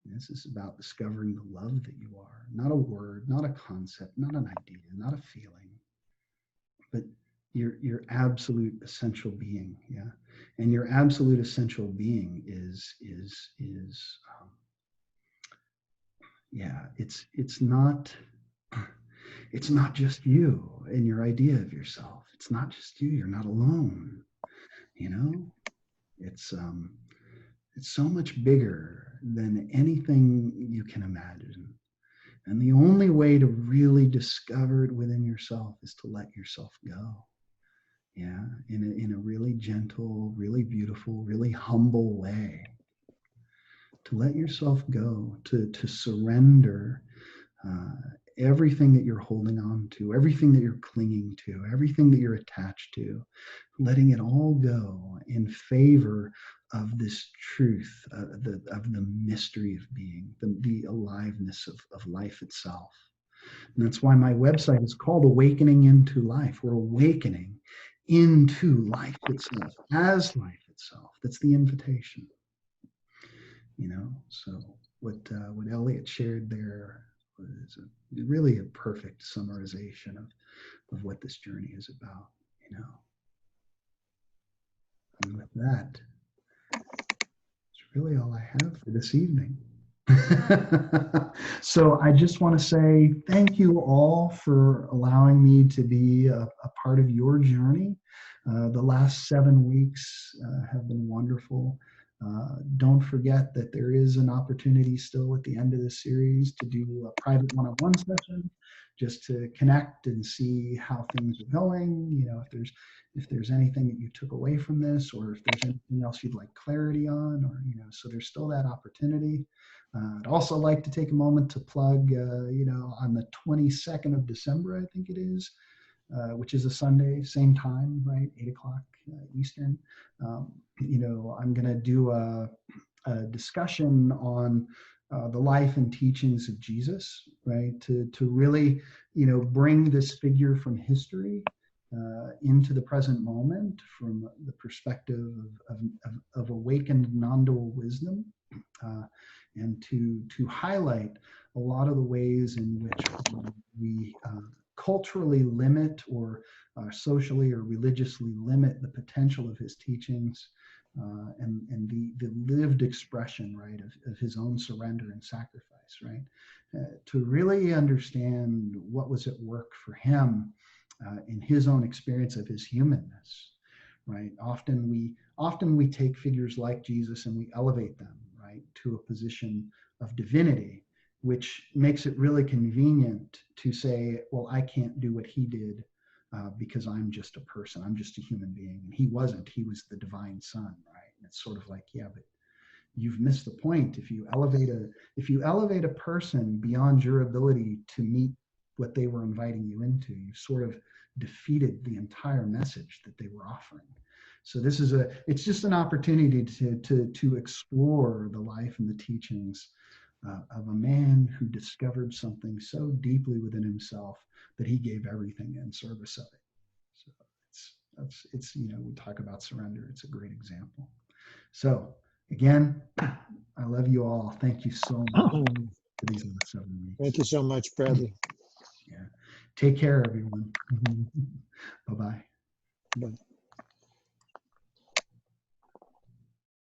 This is about discovering the love that you are, not a word, not a concept, not an idea, not a feeling, but your absolute essential being. Yeah. And your absolute essential being is it's not just you and your idea of yourself. It's not just you. You're not alone. It's It's so much bigger than anything you can imagine. And the only way to really discover it within yourself is to let yourself go. Yeah, in a really gentle, really beautiful, really humble way. To let yourself go, to surrender everything that you're holding on to, everything that you're clinging to, everything that you're attached to, letting it all go in favor of this truth, of the mystery of being, the aliveness of life itself. And that's why my website is called Awakening into Life. We're awakening into life itself, as life itself. That's the invitation. So what Elliot shared there was really a perfect summarization of what this journey is about. And with that, it's really all I have for this evening. So I just want to say thank you all for allowing me to be a part of your journey. The last 7 weeks have been wonderful. Don't forget that there is an opportunity still at the end of this series to do a private one-on-one session, just to connect and see how things are going. If there's anything that you took away from this, or if there's anything else you'd like clarity on, or so there's still that opportunity. I'd also like to take a moment to plug, on the 22nd of December, I think it is, which is a Sunday, same time, right, 8 o'clock Eastern. I'm going to do a discussion on the life and teachings of Jesus, right, to really, bring this figure from history into the present moment from the perspective of awakened non-dual wisdom, and to highlight a lot of the ways in which we culturally limit or socially or religiously limit the potential of his teachings, and the lived expression, right, of his own surrender and sacrifice, right, to really understand what was at work for him in his own experience of his humanness, right. Often we take figures like Jesus and we elevate them, right, to a position of divinity, which makes it really convenient to say, well, I can't do what he did because I'm just a person, I'm just a human being. And he wasn't, he was the divine son, right? And it's sort of like, yeah, but you've missed the point. If you elevate a person beyond your ability to meet what they were inviting you into, you sort of defeated the entire message that they were offering. So it's just an opportunity to explore the life and the teachings of a man who discovered something so deeply within himself that he gave everything in service of it. So it's we talk about surrender. It's a great example. So again, I love you all. Thank you so much for these last 7 weeks. Thank you so much, Bradley. Yeah. Take care, everyone. Bye-bye. Bye.